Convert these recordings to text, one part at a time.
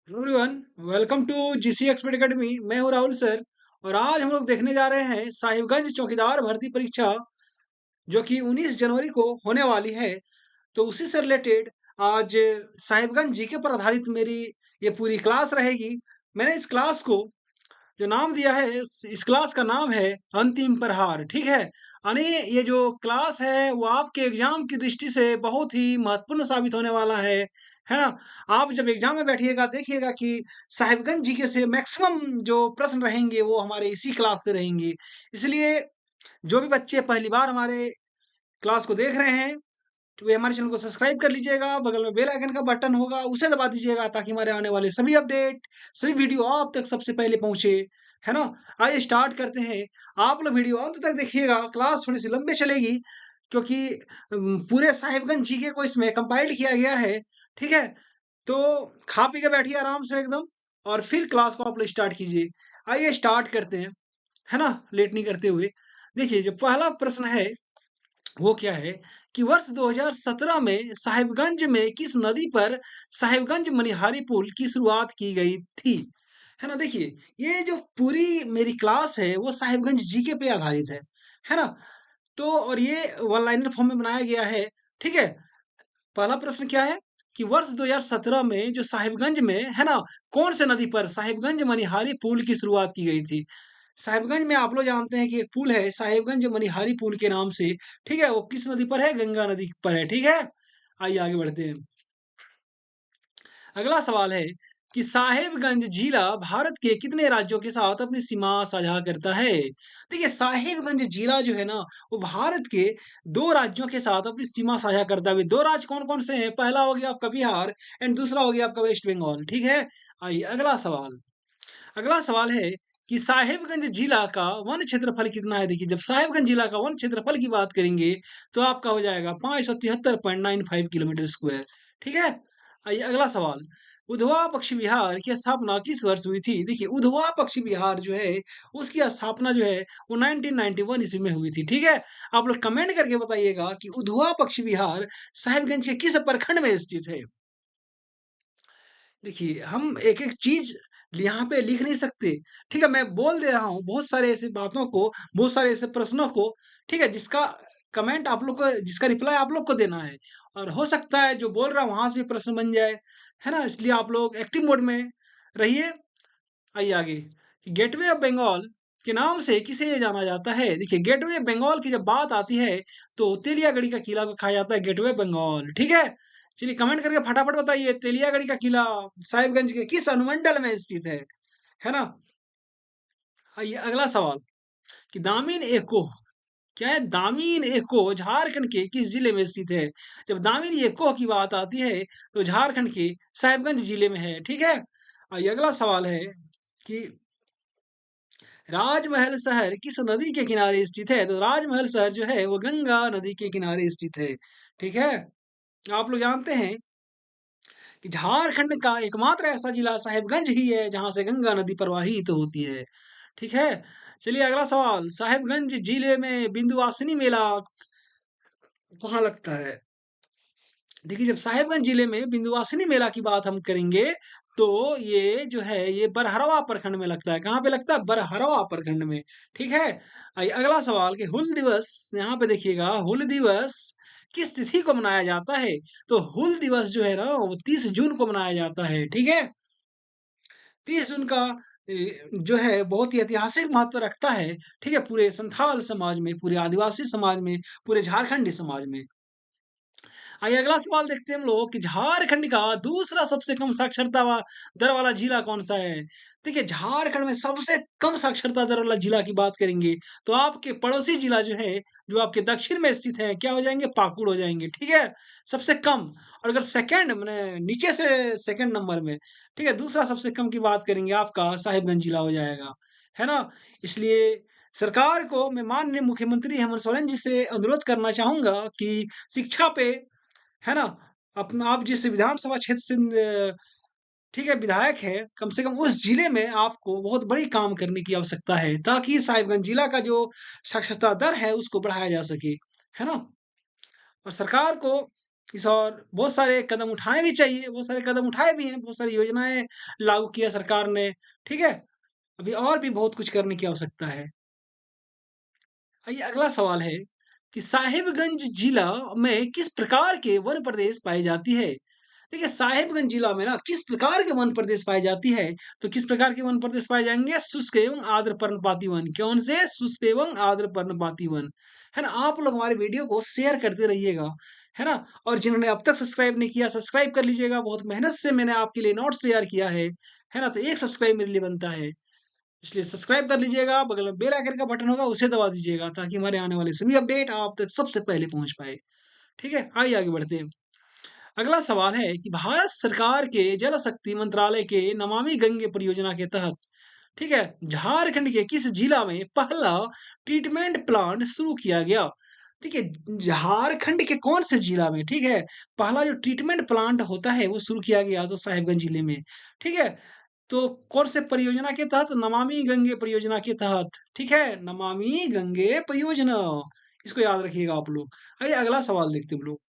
Everyone, welcome to GC expert academy. मैं हूं Rahul sir. और आज हम लोग देखने जा रहे हैं साहिबगंज चौकीदार भर्ती परीक्षा, जो कि 19 जनवरी को होने वाली है। तो उसी से रिलेटेड आज साहिबगंज जीके पर आधारित मेरी ये पूरी क्लास रहेगी। मैंने इस क्लास को जो नाम दिया है, इस क्लास का नाम है अंतिम प्रहार। ठीक है, यानी ये जो क्लास है वो आपके एग्जाम की दृष्टि से बहुत ही महत्वपूर्ण साबित होने वाला है ना। आप जब एग्जाम में बैठिएगा देखिएगा कि साहिबगंज जीके से मैक्सिमम जो प्रश्न रहेंगे वो हमारे इसी क्लास से रहेंगे। इसलिए जो भी बच्चे पहली बार हमारे क्लास को देख रहे हैं, तो वे हमारे चैनल को सब्सक्राइब कर लीजिएगा। बगल में बेल आइकन का बटन होगा, उसे दबा दीजिएगा ताकि हमारे आने वाले सभी अपडेट, सभी वीडियो आप तक सबसे पहले पहुंचे, है ना। आइए स्टार्ट करते हैं। आप लोग वीडियो अंत तक देखिएगा, क्लास थोड़ी सी लंबी चलेगी क्योंकि पूरे साहिबगंज जीके को इसमें कंपाइल्ड किया गया है। ठीक है, तो खा पी के बैठिए आराम से एकदम, और फिर क्लास को आप लोग स्टार्ट कीजिए। आइए स्टार्ट करते हैं, है ना, लेट नहीं करते हुए। देखिए, जो पहला प्रश्न है वो क्या है कि वर्ष 2017 में साहिबगंज में किस नदी पर साहिबगंज मनिहारी पुल की शुरुआत की गई थी, है ना। देखिए, ये जो पूरी मेरी क्लास है वो साहिबगंज जीके पे आधारित है ना। तो और ये वन लाइनर फॉर्म में बनाया गया है। ठीक है, पहला प्रश्न क्या है कि वर्ष 2017 में जो साहिबगंज में, है ना, कौन से नदी पर साहिबगंज मनिहारी पुल की शुरुआत की गई थी। साहिबगंज में आप लोग जानते हैं कि एक पुल है साहिबगंज मनिहारी पुल के नाम से। ठीक है, वो किस नदी पर है? गंगा नदी पर है। ठीक है, आइए आगे बढ़ते हैं। अगला सवाल है कि साहिबगंज जिला भारत के कितने राज्यों के साथ अपनी सीमा साझा करता है। देखिए, साहिबगंज जिला जो है ना, वो भारत के दो राज्यों के साथ अपनी सीमा साझा करता है। दो राज्य कौन कौन से हैं? पहला हो गया आपका बिहार एंड दूसरा हो गया आपका वेस्ट बंगाल। ठीक है, आइए अगला सवाल। अगला सवाल है कि साहिबगंज जिला का वन क्षेत्रफल कितना है। देखिए, जब साहिबगंज जिला का वन क्षेत्रफल की बात करेंगे तो आपका हो जाएगा 573.95 किलोमीटर स्क्वायर। ठीक है, आइए अगला सवाल। उधवा पक्षी विहार की स्थापना किस वर्ष हुई थी। देखिए, उधवा पक्षी विहार जो है उसकी स्थापना जो है वो 1991 ईस्वी में हुई थी। ठीक है, आप लोग कमेंट करके बताइएगा कि उधवा पक्षी विहार साहिबगंज के किस प्रखंड में स्थित है। देखिए, हम एक-एक चीज़ यहाँ पे लिख नहीं सकते। ठीक है, मैं बोल दे रहा हूँ बहुत सारे ऐसे बातों को, बहुत सारे ऐसे प्रश्नों को। ठीक है, जिसका कमेंट आप लोग को, जिसका रिप्लाई आप लोग को देना है। और हो सकता है जो बोल रहा हूँ वहाँ से भी प्रश्न बन जाए, है ना? इसलिए आप लोग एक्टिव मोड में रहिए। आइए आगे। गेटवे ऑफ बंगाल के नाम से किसे जाना जाता है। देखिए, गेटवे बंगाल की जब बात आती है तो तेलियागढ़ी का किला को कहा जाता है गेटवे बंगाल। ठीक है, चलिए कमेंट करके फटाफट बताइए तेलियागढ़ी का किला साहिबगंज के किस अनुमंडल में स्थित है ना। आइए अगला सवाल कि दामिन एको क्या है। दामिन एको झारखंड के किस जिले में स्थित है। जब दामिन एको की बात आती है तो झारखंड के साहिबगंज जिले में है। ठीक है, आइए अगला सवाल है कि राजमहल शहर किस नदी के किनारे स्थित है। तो राजमहल शहर जो है वो गंगा नदी के किनारे स्थित है। ठीक है, आप लोग जानते हैं कि झारखंड का एकमात्र ऐसा जिला साहिबगंज ही है जहां से गंगा नदी प्रवाहित होती है। ठीक है, चलिए अगला सवाल। साहिबगंज जिले में बिंदुवासिनी मेला कहाँ लगता है। देखिए, जब साहिबगंज जिले में बिंदुवासिनी मेला की बात हम करेंगे तो ये जो है ये बरहरवा प्रखंड में लगता है। कहाँ पे लगता है? बरहरवा प्रखंड में। ठीक है, आइए अगला सवाल कि हुल दिवस, यहाँ पे देखिएगा, हुल दिवस किस तिथि को मनाया जाता है। तो हुल दिवस जो है ना वो 30 जून को मनाया जाता है। ठीक है, 30 जून का जो है बहुत ही ऐतिहासिक महत्व रखता है। ठीक है, पूरे संथाल समाज में, पूरे आदिवासी समाज में, पूरे झारखंडी समाज में। आइए अगला सवाल देखते हैं हम लोग कि झारखंड का दूसरा सबसे कम साक्षरता दर वाला जिला कौन सा है। देखिए, झारखंड में सबसे कम साक्षरता दर वाला जिला की बात करेंगे तो आपके पड़ोसी जिला जो है, जो आपके दक्षिण में स्थित है, क्या हो जाएंगे? पाकुड़ हो जाएंगे। ठीक है, सबसे कम। और अगर सेकंड मैंने नीचे से सेकंड नंबर में, ठीक है, दूसरा सबसे कम की बात करेंगे आपका साहिबगंज जिला हो जाएगा, है ना। इसलिए सरकार को मैं माननीय मुख्यमंत्री हेमंत सोरेन जी से अनुरोध करना चाहूंगा कि शिक्षा पे, है ना, अपना आप जिस विधानसभा क्षेत्र से ठीक है विधायक है, कम से कम उस जिले में आपको बहुत बड़ी काम करने की आवश्यकता है ताकि साहिबगंज जिला का जो साक्षरता दर है उसको बढ़ाया जा सके, है ना। और सरकार को इस और बहुत सारे कदम उठाने भी चाहिए, बहुत सारे कदम उठाए भी हैं, बहुत सारी योजनाएँ लागू किया सरकार ने, ठीक है? अभी और भी बहुत कुछ करने की आवश्यकता है। आइए अगला सवाल है कि साहिबगंज जिला में किस प्रकार के वन प्रदेश पाई जाती है? देखिए साहिबगंज जिला में ना किस प्रकार के वन प्रदेश पाई जाती है? तो किस प्रकार के वन प्रदेश पाए जाएँगे? शुष्क एवं आर्द्र पर्णपाती वन। कौन से? शुष्क एवं आर्द्र पर्णपाती वन। है ना? आप लोग हमारे वीडियो को शेयर करते रहिएगा, है ना? और जिन्होंने अब तक सब्सक्राइब नहीं किया, सब्सक्राइब कर लीजिएगा। बहुत मेहनत से मैंने आपके लिए नोट्स तैयार किया है ना? तो एक सब्सक्राइब मेरे लिए बनता है। इसलिए सब्सक्राइब कर लीजिएगा, बगल में बेल आइकन का बटन होगा उसे दबा दीजिएगा ताकि हमारे आने वाले सभी अपडेट आप तक सबसे पहले पहुँच पाए। ठीक है? आइए आगे बढ़ते हैं। अगला सवाल है कि भारत सरकार के जल शक्ति मंत्रालय के नमामि गंगे परियोजना के तहत, ठीक है, झारखंड के किस जिला में पहला ट्रीटमेंट प्लांट शुरू किया गया? ठीक है, झारखंड के कौन से जिला में, ठीक है, पहला जो ट्रीटमेंट प्लांट होता है वो शुरू किया गया तो साहिबगंज जिले में, ठीक है। तो कौन से परियोजना के तहत? नमामि गंगे परियोजना के तहत, ठीक है, नमामि गंगे परियोजना, इसको याद रखिएगा आप लोग। आइए अगला सवाल देखते हैं हम लोग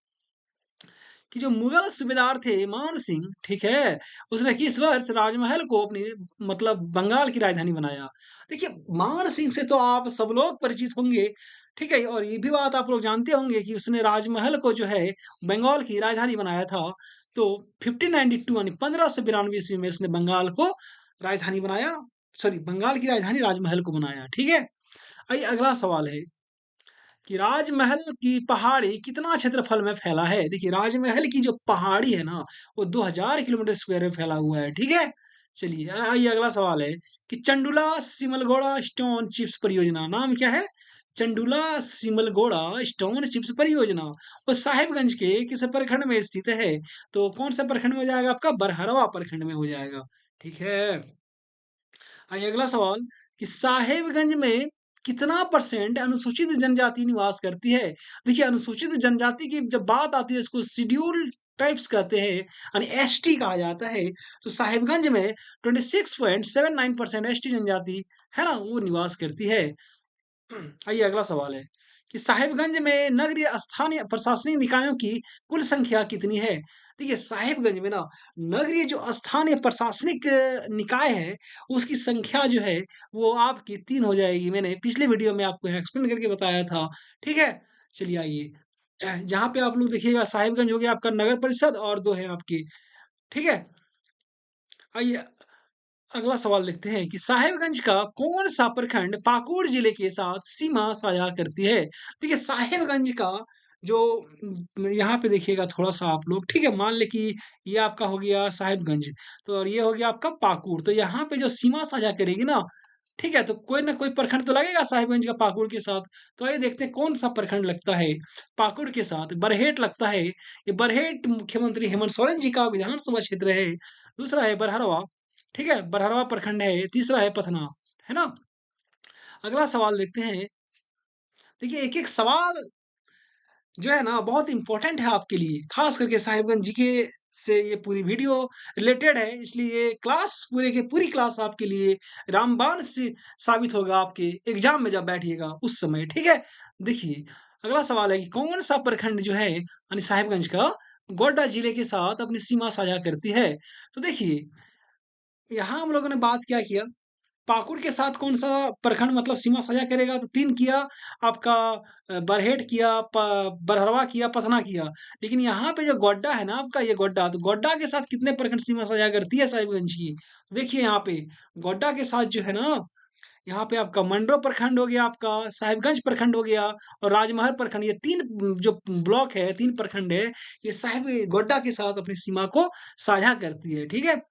कि जो मुगल सूबेदार थे मान सिंह, ठीक है, उसने किस वर्ष राजमहल को अपनी मतलब बंगाल की राजधानी बनाया? देखिए मान सिंह से तो आप सब लोग परिचित होंगे, ठीक है, और ये भी बात आप लोग जानते होंगे कि उसने राजमहल को जो है बंगाल की राजधानी बनाया था। तो 1592 यानी 1592 ईस्वी में इसने बंगाल को राजधानी बनाया, सॉरी बंगाल की राजधानी राजमहल को बनाया, ठीक है। आइए अगला सवाल है कि राजमहल की पहाड़ी कितना क्षेत्रफल में फैला है? देखिए राजमहल की जो पहाड़ी है ना वो 2000 किलोमीटर स्क्वायर में फैला हुआ है, ठीक है। चलिए आइए अगला सवाल है कि चंडुला सिमलगोड़ा स्टोन चिप्स परियोजना नाम क्या है? चंडुला सिमलगोड़ा स्टोन चिप्स परियोजना वो साहिबगंज के किस प्रखंड में स्थित है? तो कौन सा प्रखंड में हो जाएगा? आपका बरहरवा प्रखंड में हो जाएगा, ठीक है। आइए अगला सवाल कि साहेबगंज में कितना परसेंट अनुसूचित जनजाति निवास करती है? देखिए अनुसूचित जनजाति की जब बात आती है इसको शेड्यूल्ड ट्राइब्स कहते हैं यानी एसटी कहा जाता है। तो साहिबगंज में 26.79% एसटी जनजाति है ना वो निवास करती है। आइए अगला सवाल है कि साहिबगंज में नगरीय स्थानीय प्रशासनिक निकायों की कुल संख्या कितनी है? देखिए साहिबगंज में ना नगरीय जो स्थानीय प्रशासनिक निकाय है उसकी संख्या जो है वो आपकी 3 हो जाएगी। मैंने पिछले वीडियो में आपको एक्सप्लेन करके बताया था, ठीक है। चलिए आइए जहाँ पे आप लोग देखिएगा साहिबगंज हो गया आपका नगर परिषद और 2 है आपकी, ठीक है। आइए अगला सवाल देखते हैं कि साहिबगंज का कौन सा प्रखंड पाकुड़ जिले के साथ सीमा साझा करती है? देखिए साहिबगंज का जो यहाँ पे देखिएगा थोड़ा सा आप लोग, ठीक है, मान ले कि ये आपका हो गया साहिबगंज, तो और ये हो गया आपका पाकुड़, तो यहाँ पे जो सीमा साझा करेगी ना, ठीक है, तो कोई ना कोई प्रखंड तो लगेगा साहिबगंज का पाकुड़ के साथ। तो आइए देखते हैं कौन सा प्रखंड लगता है पाकुड़ के साथ। बरहेट लगता है, ये बरहेट मुख्यमंत्री हेमंत सोरेन जी का विधानसभा क्षेत्र है। दूसरा है बरहरवा, ठीक है, बरहरवा प्रखंड है। तीसरा है पथना, है ना। अगला सवाल देखते हैं। देखिए एक एक सवाल जो है ना बहुत इंपॉर्टेंट है आपके लिए, खास करके साहिबगंज जीके से ये पूरी वीडियो रिलेटेड है, इसलिए ये क्लास पूरे की पूरी क्लास आपके लिए रामबाण से साबित होगा आपके एग्जाम में जब बैठिएगा उस समय, ठीक है। देखिए अगला सवाल है कि कौन सा प्रखंड जो है यानी साहिबगंज का गोड्डा जिले के साथ अपनी सीमा साझा करती है? तो देखिए यहाँ हम लोगों ने बात क्या किया, पाकुड़ के साथ कौन-सा प्रखंड मतलब सीमा साझा करेगा? तो 3 किया आपका बरहेट किया, बरहरवा किया, पथना किया। लेकिन यहाँ पे जो गोड्डा है ना आपका ये गोड्डा, तो गोड्डा के साथ कितने प्रखंड सीमा साझा करती है साहिबगंज की? देखिए यहाँ पे गोड्डा के साथ जो है ना, यहाँ पे आपका मंडो प्रखंड हो गया आपका, साहिबगंज प्रखंड हो गया और राजमहल प्रखंड, ये 3 जो ब्लॉक है, 3 प्रखंड है, ये साहिब गोड्डा के साथ अपनी सीमा को साझा करती है, ठीक है?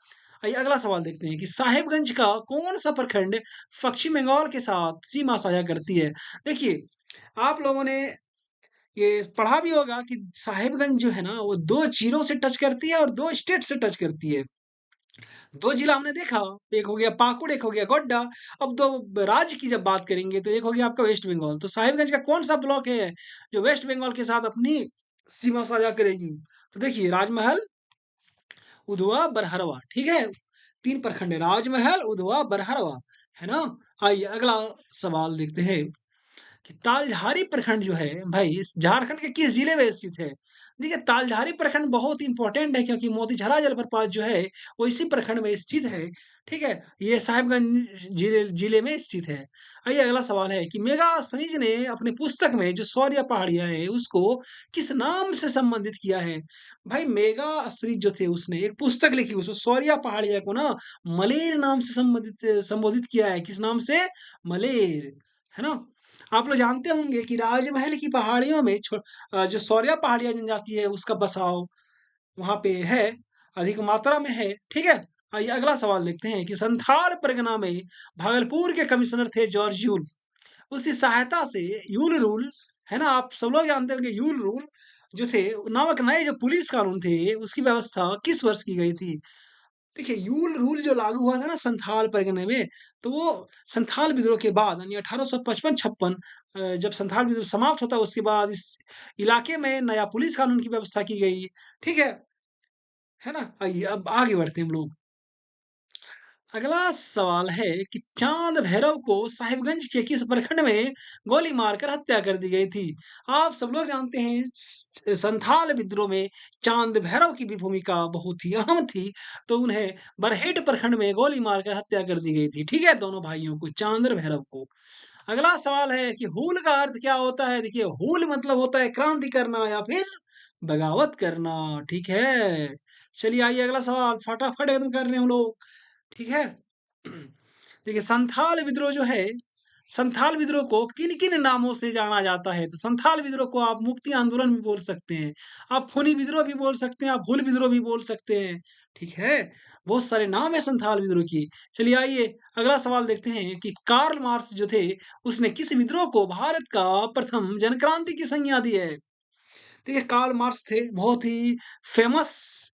आइए अगला सवाल देखते हैं कि साहिबगंज का कौन-सा प्रखंड पश्चिम बंगाल के साथ सीमा साझा करती है? देखिए, आप लोगों ने ये पढ़ा भी होगा कि साहिबगंज जो है ना, वो 2 जिलों से टच करती है और 2 स्टेट से टच करती है। 2 जिला हमने देखा, एक हो गया पाकुड़, एक हो गया गोड्डा। अब 2 राज्य की जब बात करेंगे तो एक हो गया आपका वेस्ट बंगाल। तो साहिबगंज का कौन-सा ब्लॉक है जो वेस्ट बंगाल के साथ अपनी सीमा साझा करेगी? तो देखिए राजमहल, उधवा, बरहरवा, ठीक है? 3 प्रखंड है राजमहल, उधवा, बरहरवा, है ना? आइए अगला सवाल देखते हैं कि तालझारी प्रखंड जो है भाई इस झारखंड के किस जिले में स्थित है? देखिए, तालझारी प्रखंड बहुत इम्पोर्टेंट है क्योंकि मोतीझरा जलप्रपात जो है, वो इसी प्रखंड में स्थित है, ठीक है? ये साहिबगंज जिले जिले में स्थित है। आइए अगला सवाल है कि मेगास्थनीज ने अपनी पुस्तक में जो शौर्य पहाड़ियाँ हैं, उसको किस नाम से संबंधित किया है? भाई मेगास्थनीज जो थे उसने एक पुस्तक लिखी, उसमें शौर्य पहाड़ियाँ को ना मलेर नाम से संबोधित किया है। किस नाम से? मलेर, है ना? आप लोग जानते होंगे कि राजमहल की पहाड़ियों में जो शौर्य पहाड़ियाँ जनजाति है उसका बसाव वहाँ पे है, अधिक मात्रा में है, ठीक है? आइए अगला सवाल देखते हैं कि संथाल परगना में भागलपुर के कमिश्नर थे जॉर्ज यूल। उसकी सहायता से यूल रूल, है ना? आप सब लोग जानते होंगे यूल रूल जो थे नामक नए जो पुलिस कानून थे, उसकी व्यवस्था किस वर्ष की गई थी? देखिए, यूल रूल जो लागू हुआ था ना संथाल परगने में, तो वो संथाल विद्रोह के बाद यानी 1855-56 जब संथाल विद्रोह समाप्त होता है उसके बाद इस इलाके में नया पुलिस कानून की व्यवस्था की गई, ठीक है ना? आइए अब आगे बढ़ते हैं हम लोग। अगला सवाल है कि चांद भैरव को साहिबगंज के किस प्रखंड में गोली मारकर हत्या कर दी गई थी? आप सब लोग जानते हैं संथाल विद्रोह में चांद भैरव की भी भूमिका बहुत ही अहम थी, तो उन्हें बरहेट प्रखंड में गोली मारकर हत्या कर दी गई थी, ठीक है? दोनों भाइयों को, चांद भैरव को। अगला सवाल है कि हूल का अर्थ क्या होता है? देखिए, हूल मतलब होता है क्रांति करना या फिर बगावत करना, ठीक है? चलिए आइए अगला सवाल फटाफट एकदम कर रहे हैं हम लोग, ठीक है? देखिए संथाल विद्रोह जो है, संथाल विद्रोह को किन-किन नामों से जाना जाता है? तो संथाल विद्रोह को आप मुक्ति आंदोलन भी बोल सकते हैं, आप खूनी विद्रोह भी बोल सकते हैं, आप हूल विद्रोह भी बोल सकते हैं, ठीक है? बहुत सारे नाम है संथाल विद्रोह की। चलिए आइए अगला सवाल देखते हैं कि कार्ल मार्क्स जो थे, उसने किस विद्रोह को भारत का प्रथम जनक्रांति की संज्ञा दी है? देखिए कार्ल मार्क्स थे, बहुत ही फेमस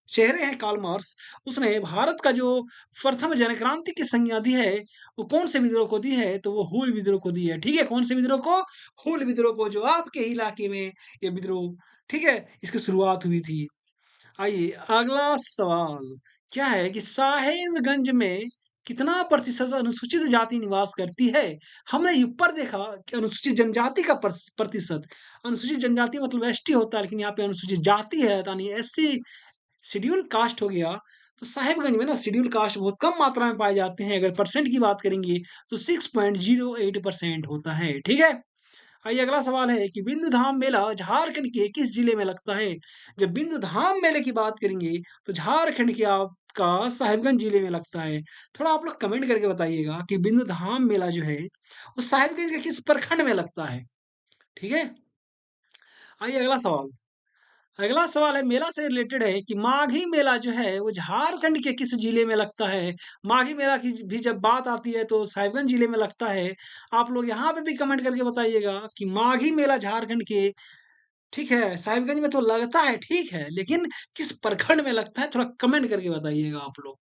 चेहरे हैं कार्ल मार्क्स। उसने भारत का जो प्रथम जनक्रांति की संज्ञा दी है, वो कौन से विद्रोह को दी है? तो वो हूल विद्रोह को दी है, ठीक है? कौन से विद्रोह को? हूल विद्रोह को, जो आपके इलाके में ये विद्रोह, ठीक है? इसकी शुरुआत हुई थी। आइए अगला सवाल क्या है कि साहेबगंज में कितना प्रतिशत अनुसूचित जाति निवास करती है? हमने ऊपर देखा कि अनुसूचित जनजाति का प्रतिशत, अनुसूचित जनजाति मतलब एसटी होता है, लेकिन यहाँ पे अनुसूचित जाति है यानी एससी, शेड्यूल कास्ट हो गया। तो साहेबगंज में ना शेड्यूल कास्ट बहुत कम मात्रा में पाए जाते हैं। अगर परसेंट की बात करेंगे तो 6.08% होता है, ठीक है? आइए अगला सवाल है कि बिंदु धाम मेला झारखंड के किस जिले में लगता है? जब बिंदु धाम मेले की बात करेंगे तो झारखंड के आपका साहिबगंज जिले में लगता है। थोड़ा आप लोग कमेंट करके बताइएगा कि बिंदु धाम मेला जो है वो साहिबगंज के किस प्रखंड में लगता है? ठीक है? आइए अगला सवाल है मेला से रिलेटेड है कि माघी मेला जो है वो झारखंड के किस जिले में लगता है? माघी मेला की भी जब बात आती है तो साहिबगंज जिले में लगता है। आप लोग यहाँ पे भी कमेंट करके बताइएगा कि माघी मेला झारखंड के, ठीक है, साहिबगंज में तो लगता है, ठीक है, लेकिन किस प्रखंड में लगता है थोड़ा कमेंट करके बताइएगा आप लोग,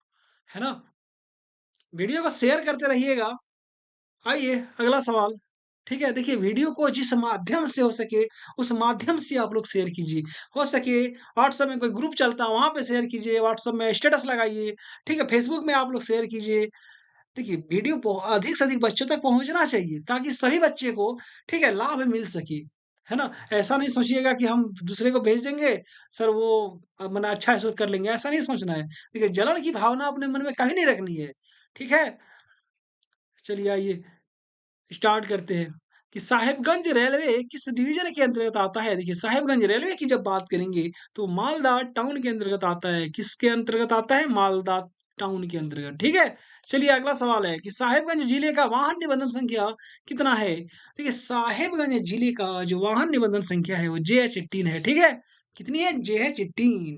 है ना? वीडियो को शेयर करते रहिएगा। आइए अगला सवाल, ठीक है? देखिए वीडियो को जिस माध्यम से हो सके उस माध्यम से आप लोग शेयर कीजिए। हो सके व्हाट्सएप में कोई ग्रुप चलता है वहाँ पे शेयर कीजिए, व्हाट्सएप में स्टेटस लगाइए, ठीक है? फेसबुक में आप लोग शेयर कीजिए। देखिए वीडियो अधिक से अधिक बच्चों तक पहुँचना चाहिए ताकि सभी बच्चे को, ठीक है, लाभ मिल सके, है ना? ऐसा नहीं सोचिएगा कि हम दूसरे को भेज देंगे, सर वो मने अच्छा है सो कर लेंगे, ऐसा नहीं सोचना है। देखिए जलन की भावना अपने मन में कभी नहीं रखनी है, ठीक है? चलिए आइए स्टार्ट करते हैं कि साहिबगंज रेलवे किस डिवीजन के अंतर्गत आता है? देखिए साहिबगंज रेलवे की जब बात करेंगे तो मालदा टाउन के अंतर्गत आता है। किसके अंतर्गत आता है? मालदा टाउन के अंतर्गत, ठीक है? चलिए अगला सवाल है कि साहिबगंज जिले का वाहन निबंधन संख्या कितना है? देखिए साहिबगंज जिले का जो वाहन निबंधन संख्या है वो JH18 है, ठीक है? कितनी है? JH18।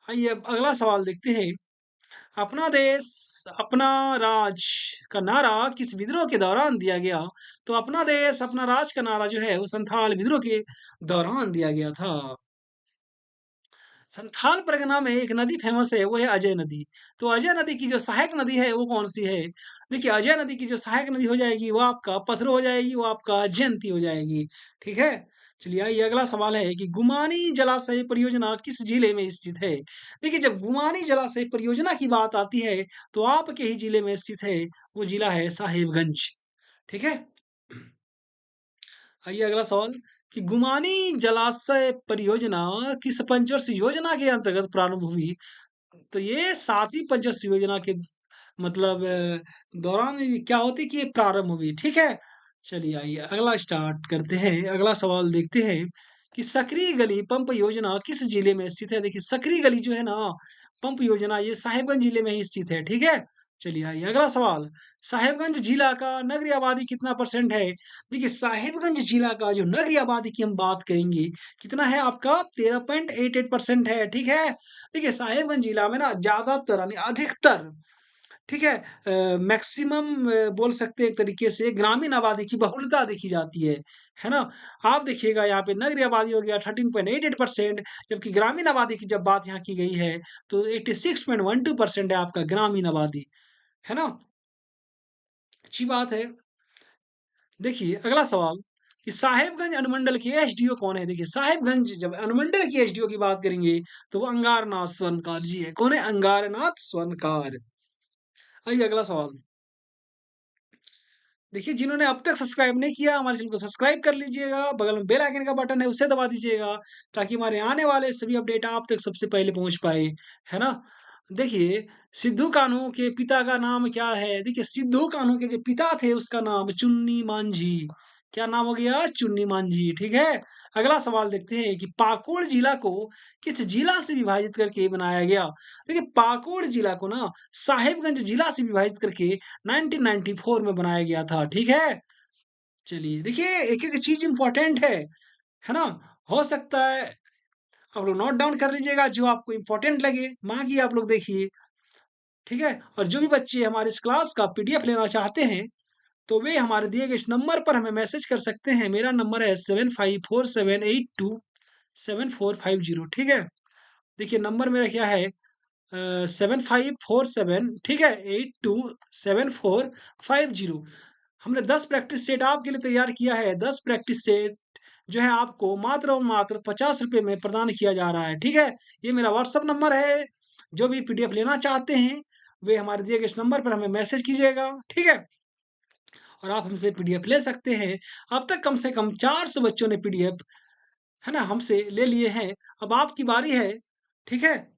आइए अब अगला सवाल देखते हैं। अपना देश अपना राज का नारा किस विद्रोह के दौरान दिया गया? तो अपना देश अपना राज का नारा जो है वो संथाल विद्रोह के दौरान दिया गया था। संथाल परगना में एक नदी फेमस है वो है अजय नदी। तो अजय नदी की जो सहायक नदी है वो कौन सी है? देखिए अजय नदी की जो सहायक नदी हो जाएगी वो आपका पथरो हो जाएगी, वो आपका जयंती हो जाएगी, ठीक है? चलिए आइए अगला सवाल है कि गुमानी जलाशय परियोजना किस जिले में स्थित है? देखिए जब गुमानी जलाशय परियोजना की बात आती है तो आपके ही जिले में स्थित है, वो जिला है साहिबगंज, ठीक है? आइए अगला सवाल कि गुमानी जलाशय परियोजना किस पंचवर्षीय योजना के अंतर्गत प्रारंभ हुई? तो ये 7वीं पंचवर्षीय योजना के मतलब दौरान ये क्या होती है कि ये प्रारंभ हुई, ठीक है? चलिए आइए अगला स्टार्ट करते हैं, अगला सवाल देखते हैं कि सकरी गली पंप योजना किस जिले में स्थित है? देखिए सकरी गली जो है ना, पंप योजना ये साहिबगंज जिले में ही स्थित है, ठीक है? चलिए आइए अगला सवाल, साहिबगंज जिला का नगरीय आबादी कितना परसेंट है? देखिए साहिबगंज जिला का जो नगरीय आबादी की हम बात करेंगे, कितना है आपका 13.88% है, ठीक है? देखिए साहिबगंज जिला में ना ज़्यादातर यानी अधिकतर ठीक है मैक्सिमम बोल सकते हैं एक तरीके से ग्रामीण आबादी की बहुलता देखी जाती है ना? आप देखिएगा यहाँ पे नगरीय आबादी हो गया 13.88% जबकि ग्रामीण आबादी की जब बात यहाँ की गई है तो 86.12% है आपका ग्रामीण आबादी, है ना? अच्छी बात है। देखिए अगला सवाल कि साहेबगंज अनुमंडल के एसडीओ कौन है? देखिए साहेबगंज जब अनुमंडल की एसडीओ की बात करेंगे तो वो अंगारनाथ स्वर्णकार जी है। कौन है? अंगारनाथ स्वर्णकार। आइए अगला सवाल। देखिए जिन्होंने अब तक सब्सक्राइब नहीं किया हमारे चैनल को सब्सक्राइब कर लीजिएगा, बगल में बेल आइकन का बटन है उसे दबा दीजिएगा ताकि हमारे आने वाले सभी अपडेट आप तक सबसे पहले पहुंच पाए, है ना? देखिए सिद्धू कान्हू के पिता का नाम क्या है? देखिए सिद्धू कान्हू के जो पिता थे उसका नाम चुन्नी मांझी। क्या नाम हो गया? चुन्नी मांझी, ठीक है। अगला सवाल देखते हैं कि पाकुड़ जिला को किस जिला से विभाजित करके बनाया गया? देखिए पाकुड़ जिला को ना साहिबगंज जिला से विभाजित करके 1994 में बनाया गया था, ठीक है? चलिए देखिए एक-एक चीज़ इम्पोर्टेंट है ना? हो सकता है आप लोग नोट डाउन कर लीजिएगा जो आपको इम्पोर्टेंट लगे, बाकी आप लोग देखिए, ठीक है? और जो भी बच्चे हमारे इस क्लास का पीडीएफ लेना चाहते हैं, तो वे हमारे दिए गए इस नंबर पर हमें मैसेज कर सकते हैं। मेरा नंबर है 7547827450, ठीक है? देखिए नंबर मेरा क्या है 7547 ठीक है 827450। हमने 10 प्रैक्टिस सेट आपके लिए तैयार किया है। 10 प्रैक्टिस सेट जो है आपको मात्र और मात्र 50 रुपए में प्रदान किया जा रहा है, ठीक है? ये मेरा व्हाट्सएप नंबर है। जो भी पीडीएफ लेना चाहते हैं, वे हमारे दिए गए इस नंबर पर हमें मैसेज कीजिएगा, ठीक है? और आप हमसे पीडीएफ ले सकते हैं। अब तक कम से कम 400 बच्चों ने पीडीएफ है ना हमसे ले लिए हैं। अब आपकी बारी है, ठीक है?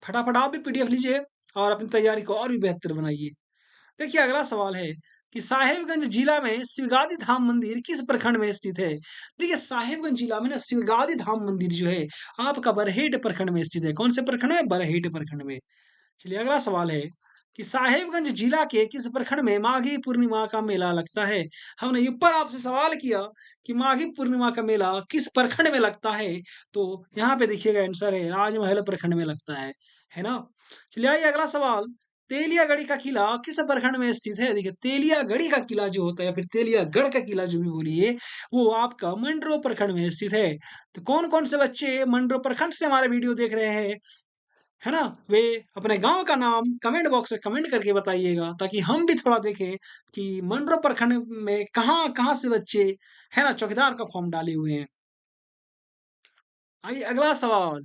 फटाफट आप भी पीडीएफ लीजिए और अपनी तैयारी को और भी बेहतर बनाइए। देखिए अगला सवाल है कि साहिबगंज जिला में शिवगादी धाम मंदिर किस प्रखंड में स्थित है? देखिए साहिबगंज जिला में ना शिवगादी धाम मंदिर जो है आपका बरहेट प्रखंड में स्थित है। कौन से प्रखंड में? बरहेट प्रखंड में। चलिए अगला सवाल है कि साहिबगंज जिला के किस प्रखंड में माघी पूर्णिमा का मेला लगता है? हमने ऊपर आपसे सवाल किया कि माघी पूर्णिमा का मेला किस प्रखंड में लगता है? तो यहाँ पे देखिएगा आंसर है राजमहल प्रखंड में लगता है ना? चलिए आइए अगला सवाल। तेलियागढ़ी का किला किस प्रखंड में स्थित है? देखिए तेलियागढ़ी का किला जो होता है या फिर तेलियागढ़ का किला जो भी बोलिए वो आपका मंडरो प्रखंड में स्थित है। तो कौन कौन से बच्चे मंडरो प्रखंड से हमारे वीडियो देख रहे हैं है ना? वे अपने गाँव का नाम कमेंट बॉक्स में कमेंट करके बताइएगा ताकि हम भी थोड़ा देखें कि मंडरो प्रखंड में कहाँ-कहाँ से बच्चे है ना चौकीदार का फॉर्म डाले हुए हैं। आइए अगला सवाल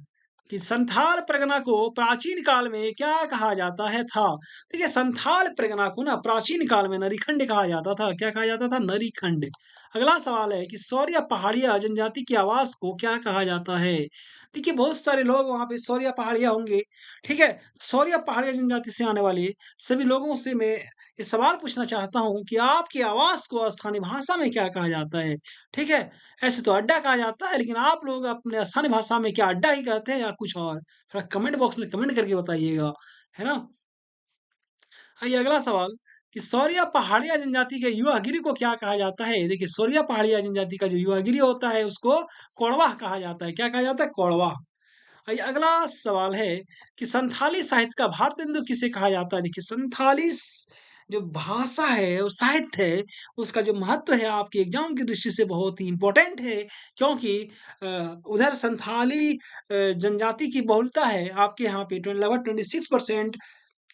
कि संथाल परगना को प्राचीन काल में क्या कहा जाता है था? देखिए संथाल परगना को ना प्राचीन काल में नरीखंड कहा जाता था। क्या कहा जाता था? नरीखंड। अगला सवाल है कि सौरिया पहाड़िया जनजाति की आवास को क्या कहा जाता है? देखिए बहुत सारे लोग वहाँ पे सौरिया पहाड़िया होंगे, ठीक है? सौरिया पहाड़िया जनजाति से आने वाले सभी लोगों से मैं ये सवाल पूछना चाहता हूँ कि आपकी आवास को स्थानीय भाषा में क्या कहा जाता है? ठीक है? ऐसे तो अड्डा कहा जाता है, लेकिन आप लोग अपने स्थानीय भाषा में क्या अड्डा ही कहते हैं या कुछ और? थोड़ा कमेंट बॉक्स में कमेंट करके बताइएगा, है ना? आइए अगला सवाल कि सौरिया पहाड़िया जनजाति के युवागिरी को क्या कहा जाता है? देखिए सौरिया पहाड़िया जनजाति का जो युवागिरी होता है उसको कोड़वाह कहा जाता है। क्या कहा जाता है? कोड़वाह। आइए अगला सवाल है कि संथाली साहित्य का भारतेंदु किसे कहा जाता है? देखिए संथाली जो भाषा है और साहित्य है उसका जो महत्व है आपके एग्जाम की दृष्टि से बहुत ही इम्पोर्टेंट है क्योंकि उधर संथाली जनजाति की बहुलता है आपके यहाँ पे लगभग 26%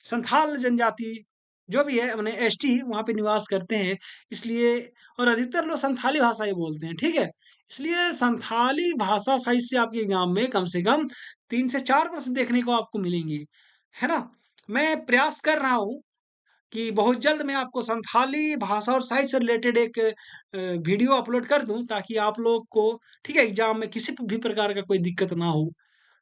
संथाल जनजाति जो भी है अपने एसटी वहाँ पे निवास करते हैं इसलिए और अधिकतर लोग संथाली भाषा ही बोलते हैं ठीक है इसलिए संथाली भाषा साहित्य से आपके एग्जाम में कम से कम 3 से 4 प्रश्न देखने को आपको मिलेंगे है ना मैं प्रयास कर रहा हूँ कि बहुत जल्द मैं आपको संथाली भाषा और साहित्य से रिलेटेड एक वीडियो अपलोड कर दूँ ताकि आप लोग को ठीक है एग्ज़ाम में किसी भी प्रकार का कोई दिक्कत ना हो।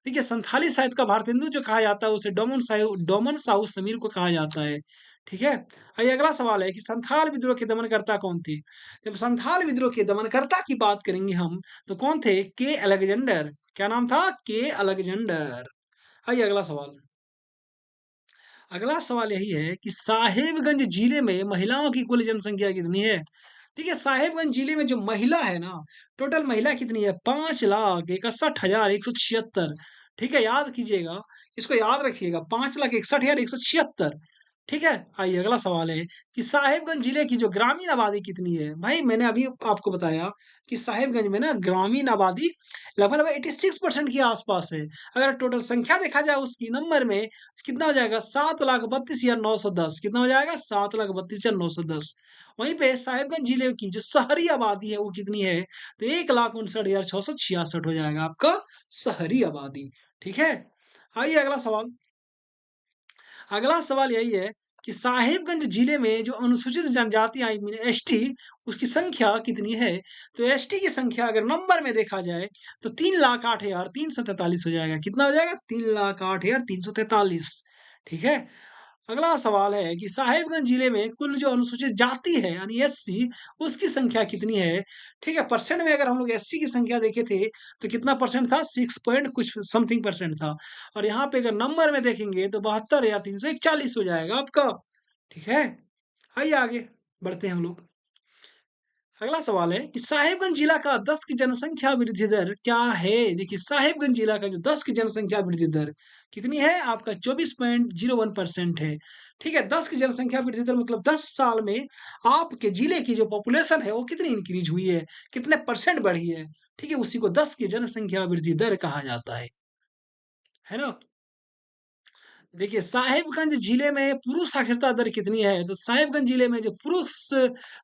देखिए संथाली साहित्य का भारतेंदु जो कहा जाता है उसे डोमन साहू समीर को कहा जाता है। ठीक है? आइए अगला सवाल है कि संथाल विद्रोह के दमनकर्ता कौन थे? जब संथाल विद्रोह के दमनकर्ता की बात करेंगे हम तो कौन थे? के अलेक्जेंडर। क्या नाम था? के अलेक्जेंडर। आइए अगला सवाल। अगला सवाल यही है कि साहेबगंज जिले में महिलाओं की कुल जनसंख्या कितनी है? देखिए साहेबगंज जिले में जो महिला है ना, टोटल महिला कितनी है? 5,61,176। ठीक है, याद कीजिएगा, इसको याद रखिएगा 5,61,176। ठीक है, आइए अगला सवाल है कि साहेबगंज जिले की जो ग्रामीण आबादी कितनी है? भाई मैंने अभी आपको बताया कि साहेबगंज में ना ग्रामीण आबादी लगभग 86% के आसपास है। अगर टोटल संख्या देखा जाए उसकी नंबर में कितना हो जाएगा? 7,32,910। कितना हो जाएगा? 7,32,910। वहीं पे साहिबगंज जिले की जो शहरी आबादी है वो कितनी है? तो 1,59,666 हो जाएगा आपका शहरी आबादी। ठीक है? आइए अगला सवाल। अगला सवाल यही है कि साहिबगंज जिले में जो अनुसूचित जनजाति आई मीन एसटी उसकी संख्या कितनी है? तो एसटी की संख्या अगर नंबर में देखा जाए तो 3,08,343 हो जाएगा। कितना हो जाएगा? 3,08,343। ठीक है? अगला सवाल है कि साहिबगंज जिले में कुल जो अनुसूचित जाति है यानी एससी उसकी संख्या कितनी है? ठीक है, परसेंट में अगर हम लोग एससी की संख्या देखे थे तो कितना परसेंट था? 6 पॉइंट कुछ समथिंग परसेंट था। और यहाँ पे अगर नंबर में देखेंगे तो 72,341 हो जाएगा आपका। ठीक है? आइए आगे बढ़ते हैं हम लोग। अगला सवाल है कि साहिबगंज जिला का 10 की जनसंख्या वृद्धि दर क्या है? देखिए साहिबगंज जिला का जो 10 की जनसंख्या वृद्धि दर कितनी है? आपका 24.01% है। ठीक है, 10 की जनसंख्या वृद्धि दर मतलब 10 साल में आपके जिले की जो पॉपुलेशन है वो कितनी इंक्रीज हुई है, कितने परसेंट बढ़ी है। ठीक है, उसी को 10 की जनसंख्या वृद्धि दर कहा जाता है ना? देखिए, साहिबगंज जिले में पुरुष साक्षरता दर कितनी है? तो साहिबगंज जिले में जो पुरुष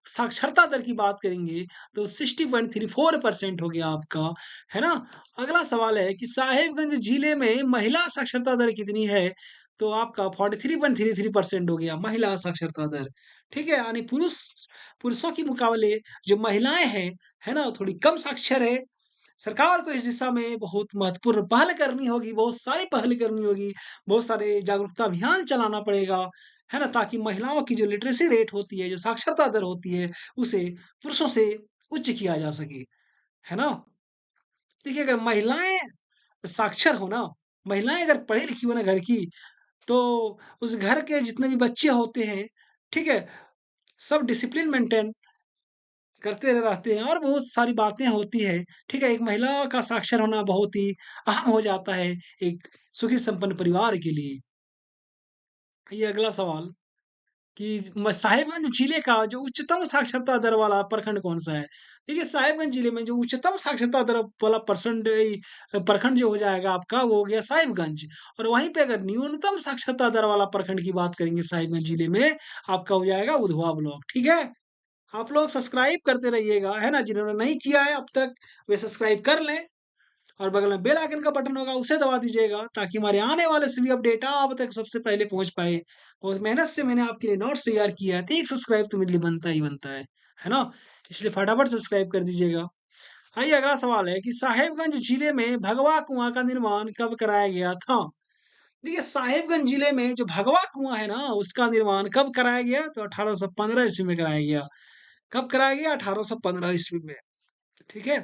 साक्षरता दर की बात करेंगे, तो 60.34% हो गया आपका, है ना? अगला सवाल है कि साहिबगंज जिले में महिला साक्षरता दर कितनी है? तो आपका 43.33% हो गया महिला साक्षरता दर। ठीक है? यानी पुरुषों के मुकाबले जो महिलाएँ हैं, है ना? थोड़ी कम साक्षर है। सरकार को इस दिशा में बहुत महत्वपूर्ण पहल करनी होगी, बहुत सारी पहल करनी होगी, बहुत सारे जागरूकता अभियान चलाना पड़ेगा, है ना? ताकि महिलाओं की जो लिटरेसी रेट होती है, जो साक्षरता दर होती है, उसे पुरुषों से उच्च किया जा सके, है ना? देखिए अगर महिलाएँ साक्षर हो ना, महिलाएँ अगर पढ़ी-लिखी हो ना घर की, तो उस घर के जितने भी बच्चे होते हैं, ठीक है? सब डिसिप्लिन मेंटेन करते रहते हैं और बहुत सारी बातें होती हैं, ठीक है? एक महिला का साक्षर होना बहुत ही अहम हो जाता है एक सुखी संपन्न परिवार के लिए। ये अगला सवाल कि साहिबगंज जिले का जो उच्चतम साक्षरता दर वाला प्रखंड कौन-सा है? देखिए साहिबगंज जिले में जो उच्चतम साक्षरता दर वाला प्रखंड जो हो जाएगा आपका वो हो गया साहिबगंज और वहीं पे अगर न्यूनतम साक्षरता दर वाला प्रखंड की बात करेंगे साहिबगंज जिले में, आपका हो जाएगा उधवा ब्लॉक, ठीक है? आप लोग सब्सक्राइब करते रहिएगा, है ना? जिन्होंने नहीं किया है अब तक, वे सब्सक्राइब कर लें और बगल में बेल आइकन का बटन होगा, उसे दबा दीजिएगा ताकि हमारे आने वाले सभी अपडेट आप तक सबसे पहले पहुँच पाए। बहुत मेहनत से मैंने आपके लिए नोट्स तैयार किया है, तो एक सब्सक्राइब तो मेरे लिए बनता ही बनता है ना? इसलिए फटाफट सब्सक्राइब कर दीजिएगा। आइए अगला सवाल है कि साहेबगंज जिले में भगवा कुआँ का निर्माण कब कराया गया था? देखिए साहेबगंज जिले में जो भगवा कुआँ है ना, उसका निर्माण कब कराया गया? तो 1815 ईस्वी में कराया गया। कब कराया गया? 1815 ईस्वी में, ठीक है?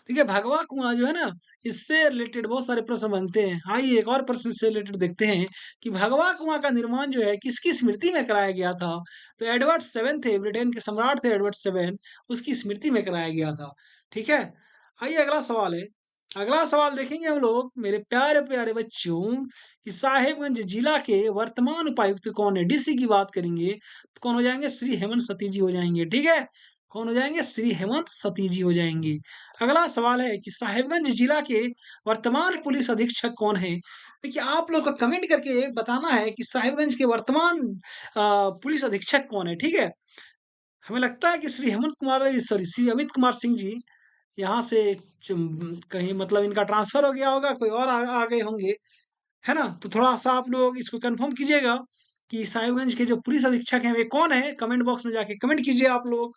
देखिए भगवा कुआँ जो है ना, इससे रिलेटेड बहुत सारे प्रश्न बनते हैं। आइए एक और प्रश्न से रिलेटेड देखते हैं कि भगवा कुआँ का निर्माण जो है किसकी स्मृति में कराया गया था? तो एडवर्ड 7 थे, ब्रिटेन के सम्राट थे एडवर्ड 7, उसकी स्मृति में कराया गया था। ठीक है? आइए अगला सवाल है। अगला सवाल देखेंगे हम लोग मेरे प्यारे-प्यारे बच्चों कि साहिबगंज जिला के वर्तमान उपायुक्त कौन है? डीसी की बात करेंगे तो कौन हो जाएँगे? श्री हेमंत सती जी हो जाएँगे। ठीक है? कौन हो जाएँगे? श्री हेमंत सती जी हो जाएँगे। अगला सवाल है कि साहिबगंज जिला के वर्तमान पुलिस अधीक्षक कौन है? देखिए, आप लोग को कमेंट करके बताना है कि साहिबगंज के वर्तमान पुलिस अधीक्षक कौन है, ठीक है? हमें लगता है कि श्री अमित कुमार सिंह जी यहाँ से कहीं मतलब इनका ट्रांसफ़र हो गया होगा, कोई और आ गए होंगे, है ना? तो थोड़ा-सा आप लोग इसको कन्फर्म कीजिएगा कि साहिबगंज के जो पुलिस अधीक्षक हैं वे कौन है? कमेंट बॉक्स में जाके कमेंट कीजिए आप लोग।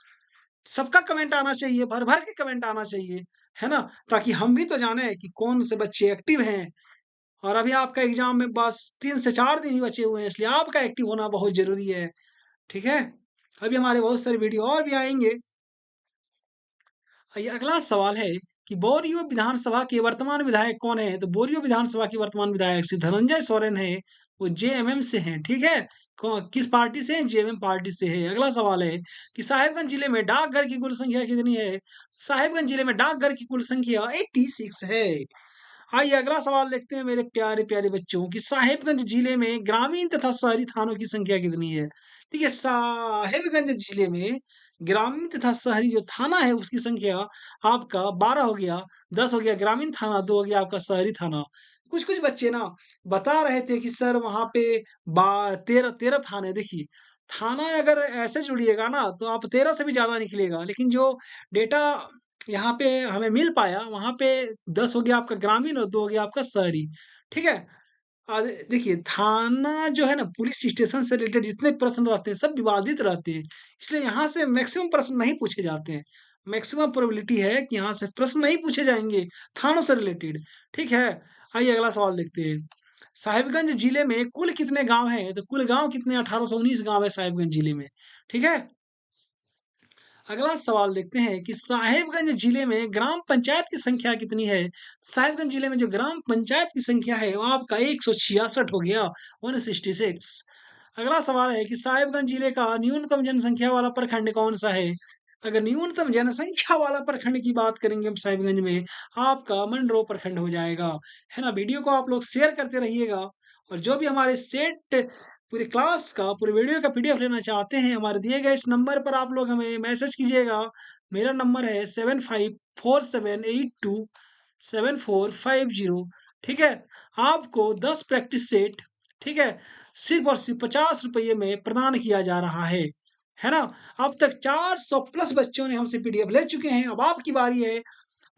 सबका कमेंट आना चाहिए, भर-भर के कमेंट आना चाहिए, है ना? ताकि हम भी तो जाने कि कौन से बच्चे एक्टिव हैं। और अभी आपका एग्ज़ाम में बस 3 से 4 दिन ही बचे हुए हैं, इसलिए आपका एक्टिव होना बहुत ज़रूरी है, ठीक है? अभी हमारे बहुत सारे वीडियो और भी आएँगे। ये अगला सवाल है कि बोरियो विधानसभा के वर्तमान विधायक कौन है? तो बोरियो विधानसभा के वर्तमान विधायक श्री धनंजय सोरेन है, वो जेएमएम से हैं, ठीक है? किस पार्टी से हैं? जेएमएम पार्टी से है। अगला सवाल है कि साहिबगंज जिले में डाकघर की कुल संख्या कितनी है? साहिबगंज जिले में डाकघर की कुल संख्या 86 है। आइए अगला सवाल देखते हैं मेरे प्यारे-प्यारे बच्चों कि साहिबगंज जिले में ग्रामीण तथा शहरी थानों की संख्या कितनी है? देखिए साहिबगंज जिले में ग्रामीण तथा शहरी जो थाना है उसकी संख्या आपका 12 हो गया, 10 हो गया ग्रामीण थाना, 2 हो गया आपका शहरी थाना। कुछ-कुछ बच्चे ना बता रहे थे कि सर वहाँ पे बा 13 थाने देखिए, थाना अगर ऐसे जुड़िएगा ना तो आप 13 से भी ज़्यादा निकलेगा, लेकिन जो डेटा यहाँ पे हमें मिल पाया, वहाँ पे 10 हो गया आपका ग्रामीण और 2 हो गया आपका शहरी, ठीक है? देखिए थाना जो है ना पुलिस स्टेशन से रिलेटेड जितने प्रश्न रहते हैं सब विवादित रहते हैं, इसलिए यहाँ से मैक्सिमम प्रश्न नहीं पूछे जाते हैं। मैक्सिमम प्रोबेबिलिटी है कि यहाँ से प्रश्न नहीं पूछे जाएँगे थानों से रिलेटेड, ठीक है? आइए अगला सवाल देखते हैं। साहिबगंज जिले में कुल कितने गाँव हैं? तो कुल गाँव कितने 1819 गाँव है साहिबगंज जिले में, ठीक है? अगला सवाल देखते हैं कि साहिबगंज जिले में ग्राम पंचायत की संख्या कितनी है? साहिबगंज जिले में जो ग्राम पंचायत की संख्या है वो आपका 166 हो गया 166। अगला सवाल है कि साहिबगंज जिले का न्यूनतम जनसंख्या वाला प्रखंड कौन सा है? अगर न्यूनतम जनसंख्या वाला प्रखंड की बात करेंगे हम साहिबगंज में आपका मंडरो प्रखंड हो जाएगा, है ना? वीडियो को आप लोग शेयर करते रहिएगा और जो भी हमारे स्टेट पूरी क्लास का, पूरे वीडियो का पीडीएफ लेना चाहते हैं, हमारे दिए गए इस नंबर पर आप लोग हमें मैसेज कीजिएगा। मेरा नंबर है 7547827450, ठीक है? आपको 10 प्रैक्टिस सेट, ठीक है? सिर्फ़ और सिर्फ़ ₹50 में प्रदान किया जा रहा है ना? अब तक 400 प्लस बच्चों ने हमसे पीडीएफ ले चुके हैं, अब आपकी बारी है।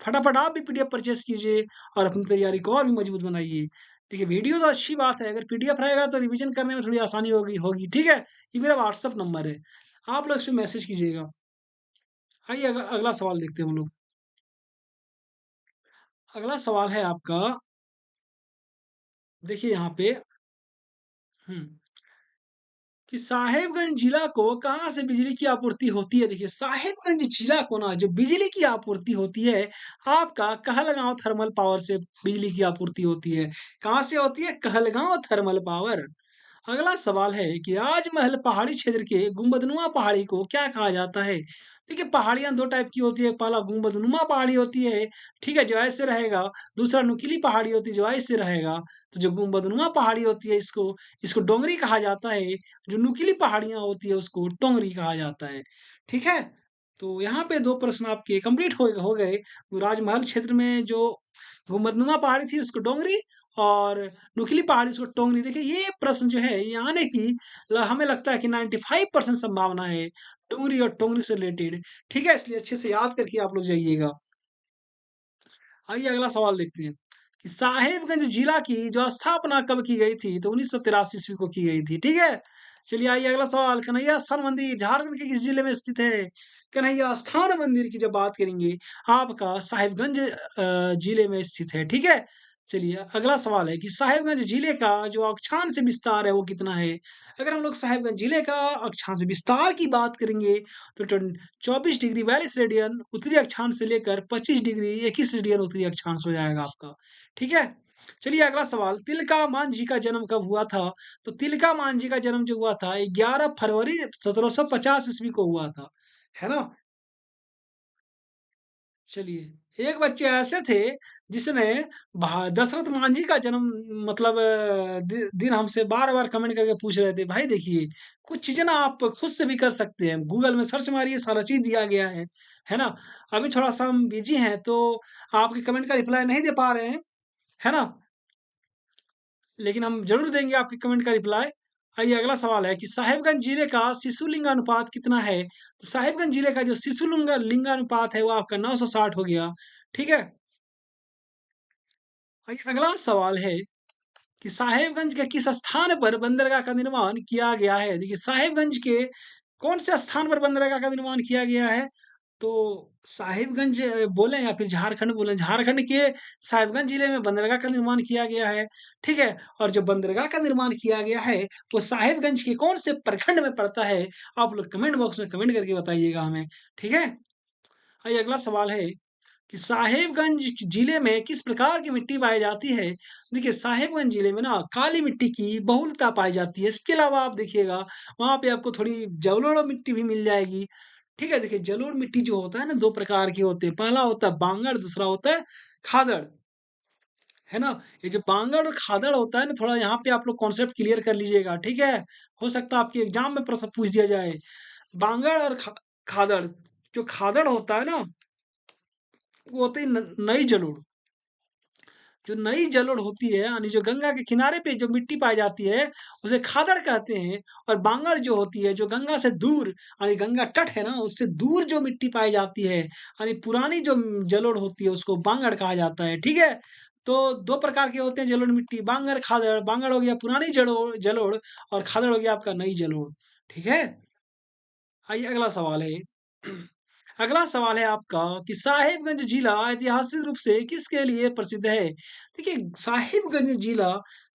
फटाफट आप भी पीडीएफ परचेज़ कीजिए और अपनी तैयारी को और भी मजबूत बनाइए। देखिए वीडियो तो अच्छी बात है, अगर पीडीएफ रहेगा तो रिवीजन करने में थोड़ी आसानी होगी होगी, ठीक है? ये मेरा व्हाट्सएप नंबर है, आप लोग इस पे मैसेज कीजिएगा। आइए अगला अगला सवाल देखते हैं हम लोग। अगला सवाल है आपका, देखिए यहाँ पे हुँ। कि साहेबगंज जिला को कहाँ से बिजली की आपूर्ति होती है? देखिए साहेबगंज जिला को ना जो बिजली की आपूर्ति होती है, आपका कहलगाँव थर्मल पावर से बिजली की आपूर्ति होती है। कहाँ से होती है? Kahalgaon thermal power. अगला सवाल है कि राजमहल पहाड़ी क्षेत्र के गुंबदनुमा पहाड़ी को क्या कहा जाता है? देखिए पहाड़ियाँ 2 टाइप की होती है, पहला गुंबदनुमा पहाड़ी होती है, ठीक है? जो ऐसे रहेगा, दूसरा नुकीली पहाड़ी होती है जो ऐसे रहेगा। तो जो गुंबदनुमा पहाड़ी होती है इसको इसको डोंगरी कहा जाता है, जो नुकीली पहाड़ियाँ होती है उसको टोंगरी कहा जाता है, ठीक है? तो यहाँ पे 2 प्रश्न आपके कंप्लीट हो गए। राजमहल क्षेत्र में जो गुंबदनुमा पहाड़ी थी उसको डोंगरी और नुकीली पहाड़ी उसको टोंगरी। देखिए ये प्रश्न जो है ये आने की हमें लगता है कि 95% संभावना है डोंगरी और टोंगरी से रिलेटेड, ठीक है? इसलिए अच्छे से याद करके आप लोग जाइएगा। आइए अगला सवाल देखते हैं कि साहेबगंज जिला की जो स्थापना कब की गई थी? तो 1983 ईस्वी को की गई थी, ठीक है? चलिए आइए अगला सवाल, कन्हैया स्थान मंदिर झारखंड के किस जिले में स्थित है? कन्हैया स्थान मंदिर की जब बात करेंगे, आपका साहिबगंज जिले में स्थित है, ठीक है? चलिए अगला सवाल है कि साहिबगंज जिले का जो अक्षांश विस्तार है वो कितना है? अगर हम लोग साहिबगंज जिले का अक्षांश विस्तार की बात करेंगे तो 24 डिग्री 42 रेडियन उत्तरी अक्षांश से लेकर 25 डिग्री 21 रेडियन उत्तरी अक्षांश हो जाएगा आपका, ठीक है? चलिए अगला सवाल, तिलका मान जी का जन्म कब हुआ था? तो तिलका मान जी का जन्म जो हुआ था 11 फरवरी 1750 ईस्वी को हुआ था, है ना? चलिए, एक बच्चे ऐसे थे जिसने दशरथ मांझी का जन्म मतलब दिन हमसे बार-बार कमेंट करके पूछ रहे थे, भाई देखिए कुछ चीज़ें ना आप खुद से भी कर सकते हैं। गूगल में सर्च मारिए सारा चीज़ दिया गया है ना? अभी थोड़ा-सा हम बिज़ी हैं तो आपके कमेंट का रिप्लाई नहीं दे पा रहे हैं, है ना? लेकिन हम ज़रूर देंगे आपके कमेंट का रिप्लाई। आइए अगला सवाल है कि साहिबगंज जिले का शिशु लिंगानुपात कितना है? तो साहिबगंज जिले का जो शिशु लिंगानुपात है वो आपका 960 हो गया, ठीक है? अगला सवाल है कि साहेबगंज के किस स्थान पर बंदरगाह का निर्माण किया गया है? देखिए साहेबगंज के कौन से स्थान पर बंदरगाह का निर्माण किया गया है? तो साहिबगंज बोलें या फिर झारखंड बोलें, झारखंड के साहिबगंज जिले में बंदरगाह का निर्माण किया गया है, ठीक है? और जो बंदरगाह का निर्माण किया गया है, वो साहिबगंज के कौन से प्रखंड में पड़ता है? आप लोग कमेंट बॉक्स में कमेंट करके बताइएगा हमें, ठीक है? आइए अगला सवाल है कि साहिबगंज जिले में किस प्रकार की मिट्टी पाई जाती है? देखिए साहिबगंज जिले में ना काली मिट्टी की बहुलता पाई जाती है। इसके अलावा आप देखिएगा वहाँ पे आपको थोड़ी जलोढ़ मिट्टी भी मिल जाएगी। ठीक है? देखिए जलोढ़ मिट्टी जो होता है ना 2 प्रकार के होते हैं। पहला होता है बांगड़, दूसरा होता है खादड़। है ना? ये जो बांगड़ और खादड़ होता है ना थोड़ा यहाँ पे आप लोग कॉन्सेप्ट क्लियर कर लीजिएगा, ठीक है? हो सकता है आपके एग्ज़ाम में प्रश्न पूछ दिया जाए। बांगड़ और खादड़, जो खादड़ होता है ना वो होती है न नई जलोढ़। जो नई जलोढ़ होती है यानी जो गंगा के किनारे पे जो मिट्टी पाई जाती है, उसे खादड़ कहते हैं और बांगड़ जो होती है, जो गंगा से दूर यानी गंगा तट है ना, उससे दूर जो मिट्टी पाई जाती है, यानी पुरानी जो जलोढ़ होती है, उसको बांगड़ कहा जाता है, ठीक है? तो 2 प्रकार के होते हैं जलोढ़ मिट्टी, बांगड़, खादड़। बांगड़ हो गया पुरानी जलोढ़ जलोढ़ और खादड़ हो गया आपका नई जलोढ़, ठीक है? आइए अगला सवाल है। अगला सवाल है आपका कि साहिबगंज जिला ऐतिहासिक रूप से किसके लिए प्रसिद्ध है? देखिए साहिबगंज जिला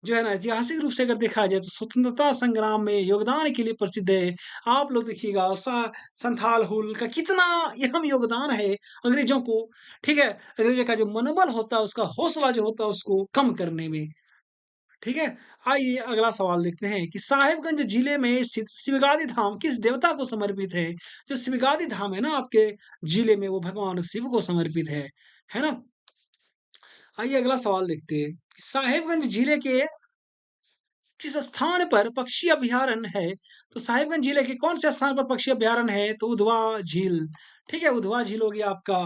जो है ना ऐतिहासिक रूप से अगर देखा जाए तो स्वतंत्रता संग्राम में योगदान के लिए प्रसिद्ध है। आप लोग देखिएगा संथाल हुल का कितना अहम योगदान है अंग्रेजों को, ठीक है? अंग्रेजों का जो मनोबल होता है उसका हौसला जो होता है उसको कम करने में। ठीक है? आइए अगला सवाल देखते हैं कि साहिबगंज जिले में स्थित शिवगादी धाम किस देवता को समर्पित है? जो शिवगादी धाम है ना आपके जिले में वो भगवान शिव को समर्पित है ना? आइए अगला सवाल देखते हैं कि साहिबगंज जिले के किस स्थान पर पक्षी अभयारण्य है? तो साहिबगंज जिले के कौन से स्थान पर पक्षी अभयारण्य है? तो उधवा झील, ठीक है? उधवा झील हो गया आपका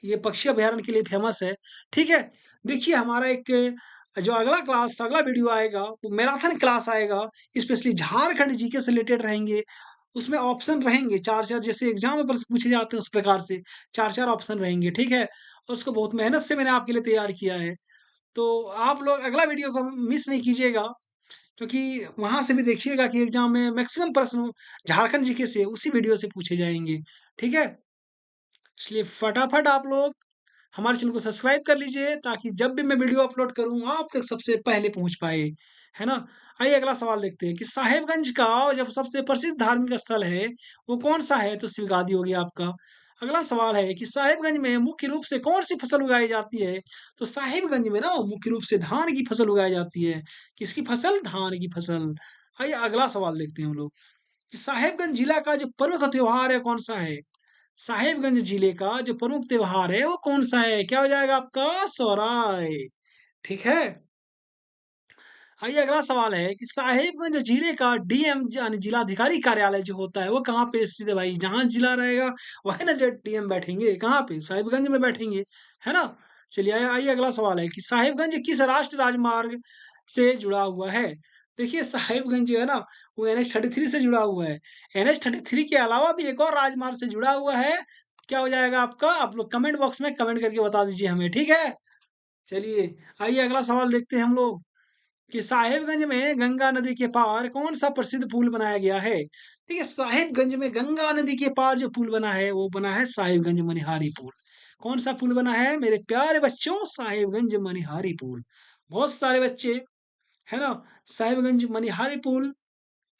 ये पक्षी अभयारण्य के लिए फेमस है, ठीक है? देखिए हमारा एक जो अगला वीडियो आएगा वो मैराथन क्लास आएगा, स्पेशली झारखंड जीके से रिलेटेड रहेंगे। उसमें ऑप्शन रहेंगे 4-4 जैसे एग्जाम में प्रश्न पूछे जाते हैं उस प्रकार से 4-4 ऑप्शन रहेंगे, ठीक है? और उसको बहुत मेहनत से मैंने आपके लिए तैयार किया है। तो आप लोग अगला वीडियो को मिस नहीं कीजिएगा क्योंकि वहां से भी देखिएगा कि एग्जाम में मैक्सिमम प्रश्न झारखंड जीके से उसी वीडियो से पूछे जाएंगे, ठीक है? इसलिए फटाफट आप लोग हमारे चैनल को सब्सक्राइब कर लीजिए ताकि जब भी मैं वीडियो अपलोड करूँ आप तक सबसे पहले पहुंच पाए, है ना? आइए अगला सवाल देखते हैं कि साहेबगंज का जब सबसे प्रसिद्ध धार्मिक स्थल है वो कौन सा है? तो शिवगादी हो गया आपका। अगला सवाल है कि साहेबगंज में मुख्य रूप से कौन सी फसल उगाई जाती है? तो साहेबगंज में ना मुख्य रूप से धान की फसल उगाई जाती है। किसकी फसल? धान की फसल। आइए अगला सवाल देखते हैं हम लोग कि साहेबगंज जिला का जो प्रमुख त्योहार है कौन सा है? साहिबगंज जिले का जो प्रमुख त्योहार है वो कौन सा है? क्या हो जाएगा आपका? सोहराय, ठीक है? आइए अगला सवाल है कि साहिबगंज जिले का डीएम यानी जिलाधिकारी कार्यालय जो होता है वो कहाँ पे स्थित है भाई? जहाँ जिला रहेगा वही ना जो डीएम बैठेंगे, कहाँ पे? साहिबगंज में बैठेंगे, है ना? चलिए आइए अगला सवाल है कि साहिबगंज किस राष्ट्रीय राजमार्ग से जुड़ा हुआ है? देखिए साहिबगंज जो है ना वो NH-33 से जुड़ा हुआ है। NH-33 के अलावा भी एक और राजमार्ग से जुड़ा हुआ है। क्या हो जाएगा आपका? आप लोग कमेंट बॉक्स में कमेंट करके बता दीजिए हमें, ठीक है? चलिए आइए अगला सवाल देखते हैं हम लोग कि साहिबगंज में गंगा नदी के पार कौन सा प्रसिद्ध पुल बनाया गया है? ठीक है, साहिबगंज में गंगा नदी के पार जो पुल बना है वो बना है साहिबगंज मनिहारी पुल। कौन सा पुल बना है मेरे प्यारे बच्चों? साहिबगंज मनिहारी पुल। बहुत सारे बच्चे है ना साहिबगंज मनिहारी पुल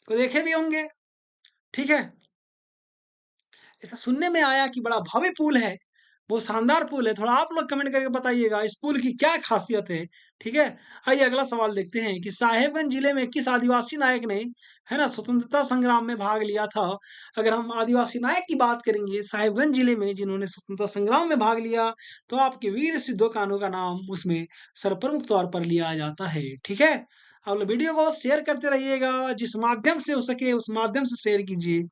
को देखे भी होंगे, ठीक है? ऐसा सुनने में आया कि बड़ा भव्य पुल है, बहुत शानदार पुल है। थोड़ा आप लोग कमेंट करके बताइएगा इस पुल की क्या खासियत है, ठीक है? आइए अगला सवाल देखते हैं कि साहेबगंज जिले में किस आदिवासी नायक ने है ना स्वतंत्रता संग्राम में भाग लिया था? अगर हम आदिवासी नायक की बात करेंगे साहेबगंज जिले में जिन्होंने स्वतंत्रता संग्राम में भाग लिया तो आपके वीर सिद्धो कान्हू का नाम उसमें सर्वप्रमुख तौर पर लिया जाता है, ठीक है? आप लोग वीडियो को शेयर करते रहिएगा, जिस माध्यम से हो सके उस माध्यम से शेयर कीजिए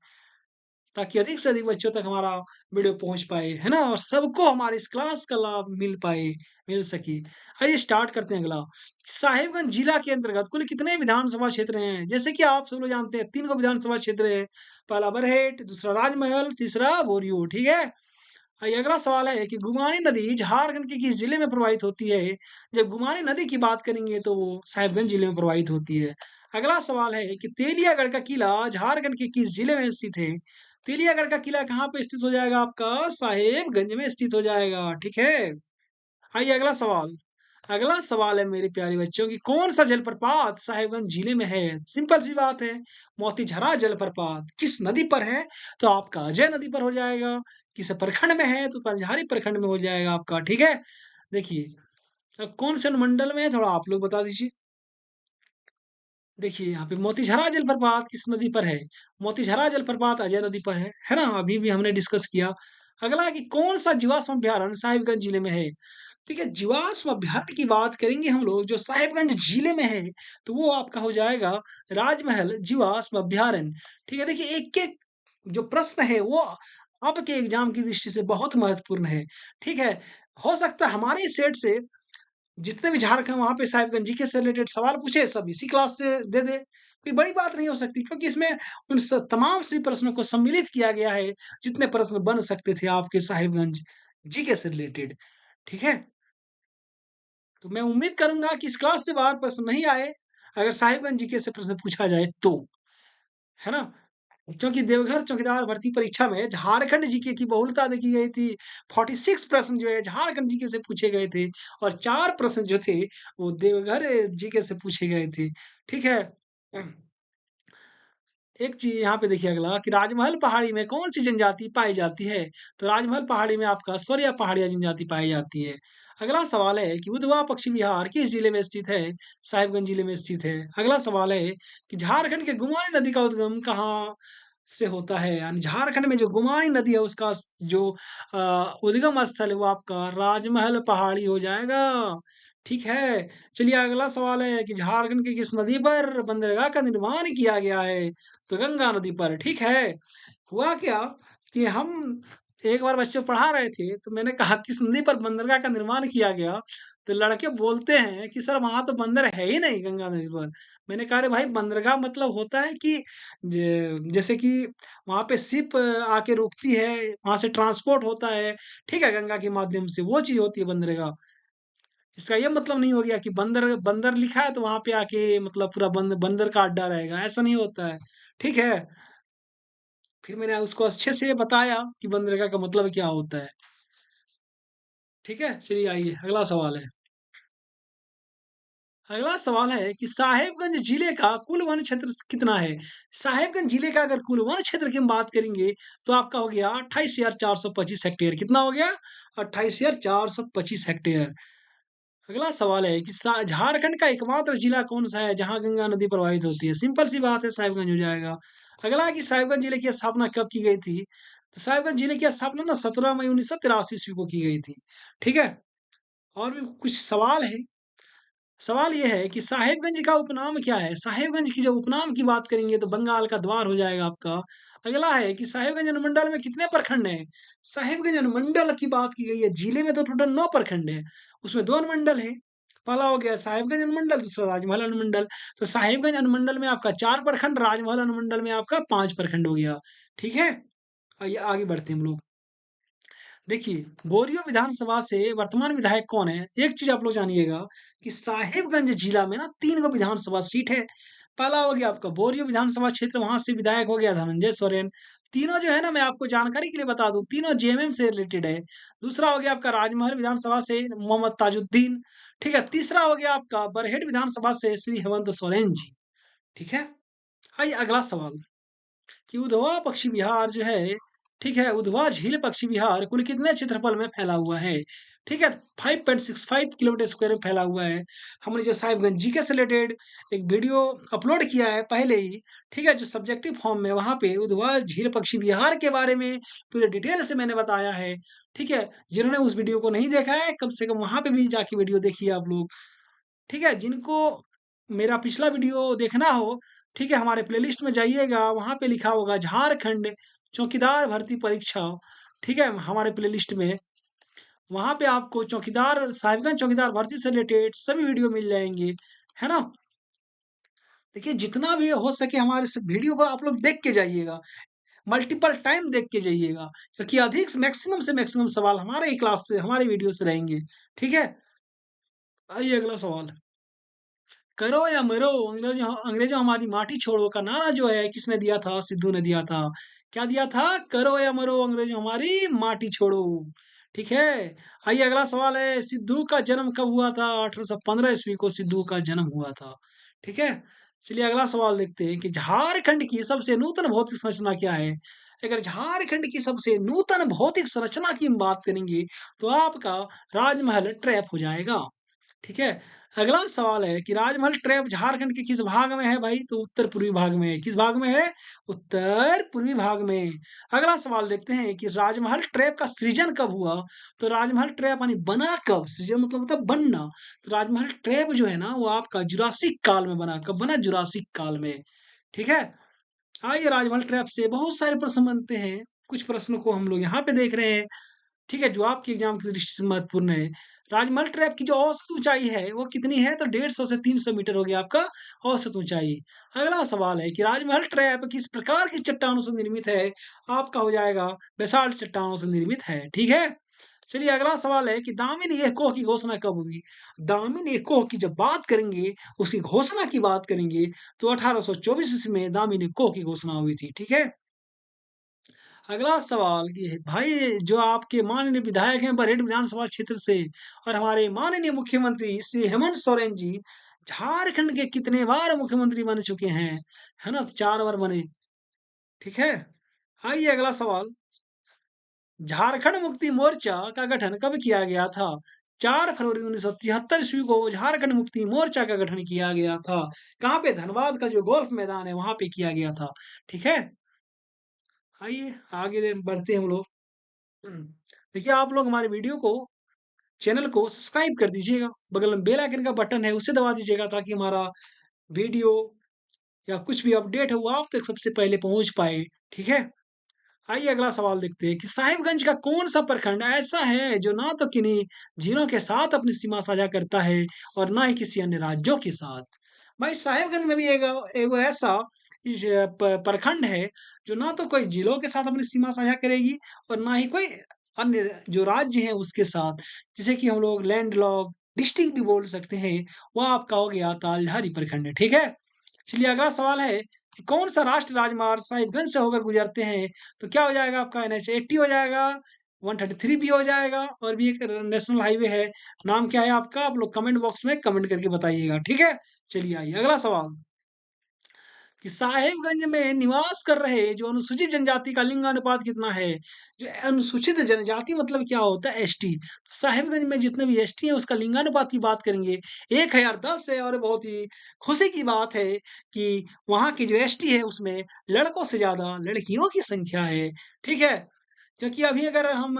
ताकि अधिक से अधिक बच्चों तक हमारा वीडियो पहुंच पाए, है ना? और सबको हमारे इस क्लास का लाभ मिल पाए, मिल सके। आइए स्टार्ट करते हैं अगला। साहिबगंज जिला के अंतर्गत कुल कितने विधानसभा क्षेत्र हैं? जैसे कि आप सब लोग जानते हैं 3 को विधानसभा क्षेत्र है। पहला बरहेट, दूसरा राजमहल, तीसरा बोरियो, ठीक है? ये अगला सवाल है कि गुमानी नदी झारखंड के किस जिले में प्रवाहित होती है? जब गुमानी नदी की बात करेंगे तो वो साहिबगंज जिले में प्रवाहित होती है। अगला सवाल है कि तेलियागढ़ का किला झारखंड के किस जिले में स्थित है? तेलियागढ़ का किला कहाँ पे स्थित हो जाएगा आपका? साहेबगंज में स्थित हो जाएगा, ठीक है? आइए अगला सवाल। अगला सवाल है मेरे प्यारे बच्चों की कौन सा जलप्रपात साहिबगंज जिले में है? सिंपल सी बात है, मोतीझरा जलप्रपात। किस नदी पर है? तो आपका अजय नदी पर हो जाएगा। किस प्रखंड में है? तो तलझारी प्रखंड में हो जाएगा आपका, ठीक है? देखिए, अब कौन से अनुमंडल में है थोड़ा आप लोग बता दीजिए। देखिए यहाँ पे मोतीझरा जलप्रपात किस नदी पर है? मोतीझरा जलप्रपात अजय नदी पर है ना? अभी भी हमने डिस्कस किया। अगला कि कौन सा जीवाश्म अभ्यारण्य साहिबगंज जिले में है? ठीक है, जीवाश्म अभ्यारण्य की बात करेंगे हम लोग जो साहिबगंज जिले में है, तो वो आपका हो जाएगा राजमहल जीवाश्म अभ्यारण्य। ठीक है, देखिए एक-एक जो प्रश्न है वो आपके एग्जाम की दृष्टि से बहुत महत्वपूर्ण है। ठीक है, हो सकता है हमारे सेट से जितने भी झारखंड वहाँ पे साहिबगंज जीके से रिलेटेड सवाल पूछे सब इसी क्लास से दे दे। कोई बड़ी बात नहीं हो सकती क्योंकि इसमें उन तमाम सभी प्रश्नों को सम्मिलित किया गया है जितने प्रश्न बन सकते थे आपके साहिबगंज जीके से रिलेटेड। ठीक है, तो मैं उम्मीद करूंगा कि इस क्लास से बाहर प्रश्न नहीं आए अगर साहिबगंज जीके से प्रश्न पूछा जाए तो, है ना? क्योंकि देवघर चौकीदार भर्ती परीक्षा में झारखंड जीके की बहुलता देखी गई थी। 46 प्रश्न जो है झारखंड जीके से पूछे गए थे और 4 प्रश्न जो थे वो देवघर जीके से पूछे गए थे। ठीक है? एक चीज़ यहाँ पे देखिए अगला कि राजमहल पहाड़ी में कौन-सी जनजाति पाई जाती है? तो राजमहल पहाड़ी में आपका स्वरिया पहाड़िया जनजाति पाई जाती है। अगला सवाल है कि उधवा पक्षी विहार किस जिले में स्थित है? साहिबगंज जिले में स्थित है। अगला सवाल है कि झारखंड के गुमानी नदी का उद्गम कहाँ से होता है? यानी झारखंड में जो गुमानी नदी है उसका जो उद्गम स्थल है वो आपका राजमहल पहाड़ी हो जाएगा। ठीक है, चलिए अगला सवाल है कि झारखंड की किस नदी पर बंदरगाह का निर्माण किया गया है? तो गंगा नदी पर, ठीक है। हुआ क्या कि हम एक बार बच्चों को पढ़ा रहे थे, तो मैंने कहा किस नदी पर बंदरगाह का निर्माण किया गया? तो लड़के बोलते हैं कि सर वहाँ तो बंदर है ही नहीं गंगा नदी पर। मैंने कहा अरे भाई बंदरगाह मतलब होता है कि जैसे कि वहाँ पे शिप आके रुकती है, वहाँ से ट्रांसपोर्ट होता है, ठीक है, गंगा के माध्यम से, वो चीज़ होती है बंदरगाह। इसका ये मतलब नहीं हो गया कि बंदर बंदर लिखा है तो वहां पे आके मतलब पूरा बंदर का अड्डा रहेगा, ऐसा नहीं होता है। ठीक है, फिर मैंने उसको अच्छे से बताया कि बंदरगाह का मतलब क्या होता है। ठीक है, चलिए आइए अगला सवाल है। अगला सवाल है कि साहेबगंज जिले का कुल वन क्षेत्र कितना है? साहेबगंज जिले का अगर कुल वन क्षेत्र की हम बात करेंगे तो आपका हो गया 28,425 हेक्टेयर। कितना हो गया? 28,425 हेक्टेयर। अगला सवाल है कि झारखंड का एकमात्र जिला कौन सा है जहां गंगा नदी प्रवाहित होती है? सिंपल सी बात है, साहिबगंज हो जाएगा। अगला है कि साहिबगंज जिले की स्थापना कब की गई थी? तो साहिबगंज जिले की स्थापना ना 17 मई 1983 को की गई थी। ठीक है, और भी कुछ सवाल है। सवाल ये है कि साहेबगंज का उपनाम क्या है? साहेबगंज की जब उपनाम की बात करेंगे तो बंगाल का द्वार हो जाएगा आपका। अगला है कि साहेबगंज अनुमंडल में कितने प्रखंड हैं? साहेबगंज अनुमंडल की बात की गई है, जिले में तो टोटल 9 प्रखंड है, उसमें 2 अनुमंडल है। पहला हो गया साहेबगंज अनुमंडल, दूसरा राजमहल अनुमंडल। तो साहेबगंज अनुमंडल में आपका 4 प्रखंड, राजमहल अनुमंडल में आपका 5 प्रखंड हो गया। ठीक है? आइए आगे बढ़ते हैं हम लोग। देखिए, बोरियो विधानसभा से वर्तमान विधायक कौन है? एक चीज़ आप लोग जानिएगा कि साहिबगंज जिला में ना 3 गो विधानसभा सीट है। पहला हो गया आपका बोरियो विधानसभा क्षेत्र, वहाँ से विधायक हो गया धनंजय सोरेन। तीनों जो है ना मैं आपको जानकारी के लिए बता दूँ, तीनों जेएमएम से रिलेटेड है। दूसरा हो गया आपका राजमहल विधानसभा से मोहम्मद ताजुद्दीन। ठीक है, तीसरा हो गया आपका बरहेट विधानसभा से श्री हेमंत सोरेन जी। ठीक है? आइए अगला सवाल। कि उधवा पक्षी विहार जो है, ठीक है, उधवा झील पक्षी विहार कुल कितने क्षेत्रफल में फैला हुआ है? ठीक है, 5.65 किलोमीटर स्क्वायर में फैला हुआ है। हमने जो साहिबगंज जीके से रिलेटेड एक वीडियो अपलोड किया है पहले ही, ठीक है, जो सब्जेक्टिव फॉर्म में वहाँ पे उधवा झील पक्षी विहार के बारे में पूरे डिटेल से मैंने बताया है। ठीक है, जिन्होंने उस वीडियो को नहीं देखा है कम से कम वहाँ पे भी जाके वीडियो देखिए आप लोग। ठीक है, जिनको मेरा पिछला वीडियो देखना हो, ठीक है, हमारे प्लेलिस्ट में जाइएगा, वहाँ पे लिखा होगा झारखंड चौकीदार भर्ती परीक्षा, ठीक है, हमारे प्लेलिस्ट में, वहाँ पे आपको चौकीदार साहिबगंज चौकीदार भर्ती से रिलेटेड सभी वीडियो मिल जाएँगे, है ना? देखिए, जितना भी हो सके हमारे इस वीडियो को आप लोग देख के जाइएगा। मल्टीपल टाइम देख के जाइएगा, क्योंकि अधिक मैक्सिमम से मैक्सिमम सवाल हमारे ही क्लास से, हमारे वीडियो से रहेंगे। ठीक है, आइए अगला सवाल। करो या मरो, अंग्रेजों अंग्रेजों हमारी माटी छोड़ो का नारा जो है किसने दिया था? सिद्धू ने दिया था। क्या दिया था? करो या मरो, अंग्रेजों हमारी माटी छोड़ो। ठीक है, आइए अगला सवाल है, सिद्धू का जन्म कब हुआ था? 1815 ईस्वी को सिद्धू का जन्म हुआ था। ठीक है, चलिए अगला सवाल देखते हैं कि झारखंड की सबसे नूतन भौतिक संरचना क्या है? अगर झारखंड की सबसे नूतन भौतिक संरचना की हम बात करेंगे तो आपका राजमहल ट्रैप हो जाएगा। ठीक है, अगला सवाल है कि राजमहल ट्रैप झारखंड के किस भाग में है भाई? तो उत्तर पूर्वी भाग में है। किस भाग में है? उत्तर पूर्वी भाग में। अगला सवाल देखते हैं कि राजमहल ट्रैप का सृजन कब हुआ? तो राजमहल ट्रैप यानी बना कब? सृजन मतलब होता है बनना। तो राजमहल ट्रैप जो है ना वो आपका जुरासिक काल में बना। कब बना? जुरासिक काल में। ठीक है, आइए राजमहल ट्रैप से बहुत सारे प्रश्न बनते हैं। कुछ प्रश्नों को हम लोग यहाँ पे देख रहे हैं। ठीक है, जो आपके एग्जाम की दृष्टि से महत्वपूर्ण है। राजमहल ट्रैप की जो औसत ऊंचाई है वो कितनी है? तो 150 से 300 मीटर हो गया आपका औसत ऊंचाई। अगला सवाल है कि राजमहल ट्रैप किस प्रकार की चट्टानों से निर्मित है? आपका हो जाएगा बेसाल्ट चट्टानों से निर्मित है। ठीक है, चलिए अगला सवाल है कि दामिनी एकोह की घोषणा कब हुई? दामिनी एकोह की जब बात करेंगे, उसकी घोषणा की बात करेंगे, तो 1824 ईस्वी में दामिनी एकोह की घोषणा हुई थी। ठीक है, अगला सवाल ये है भाई, जो आपके माननीय विधायक हैं बरहेट विधानसभा क्षेत्र से और हमारे माननीय मुख्यमंत्री श्री हेमंत सोरेन जी झारखंड के कितने बार मुख्यमंत्री बन चुके हैं? है ना, तो 4 बार बने। ठीक है, आइए अगला सवाल। झारखंड मुक्ति मोर्चा का गठन कब किया गया था? 4 फरवरी 1973 ईस्वी को झारखंड मुक्ति मोर्चा का गठन किया गया था। कहाँ पे? धनबाद का जो गोल्फ मैदान है वहां पे किया गया था। ठीक है, आइए आगे बढ़ते हैं हम लोग। हम्म, देखिए आप लोग हमारे वीडियो को, चैनल को सब्सक्राइब कर दीजिएगा। बगल में बेल आइकन का बटन है उसे दबा दीजिएगा ताकि हमारा वीडियो या कुछ भी अपडेट है वो आप तक सबसे पहले पहुंच पाए। ठीक है, आइए अगला सवाल देखते हैं कि साहिबगंज का कौन सा प्रखंड ऐसा है जो ना तो किन्हीं जिलों के साथ अपनी सीमा साझा करता है और ना ही किसी अन्य राज्यों के साथ? भाई साहिबगंज में भी एक ऐसा प्रखंड है जो ना तो कोई जिलों के साथ अपनी सीमा साझा करेगी और ना ही कोई अन्य जो राज्य है उसके साथ, जिसे कि हम लोग लैंड लॉक डिस्ट्रिक्ट भी बोल सकते हैं। वह आपका हो गया तालधारी प्रखंड। ठीक है, चलिए अगला सवाल है कि कौन सा राष्ट्रीय राजमार्ग साहिबगंज से होकर गुजरते हैं? तो क्या हो जाएगा आपका? NH 80 हो जाएगा, 133 भी हो जाएगा, और भी एक नेशनल हाईवे है। नाम क्या है आपका? आप लोग कमेंट बॉक्स में कमेंट करके बताइएगा। ठीक है, चलिए आइए अगला सवाल कि साहिबगंज में निवास कर रहे जो अनुसूचित जनजाति का लिंगानुपात कितना है? जो अनुसूचित जनजाति मतलब क्या होता है? एसटी। तो साहिबगंज में जितने भी एसटी है उसका लिंगानुपात की बात करेंगे 1010 है। और बहुत ही खुशी की बात है कि वहाँ की जो एसटी है उसमें लड़कों से ज्यादा लड़कियों की संख्या है। ठीक है, क्योंकि अभी अगर हम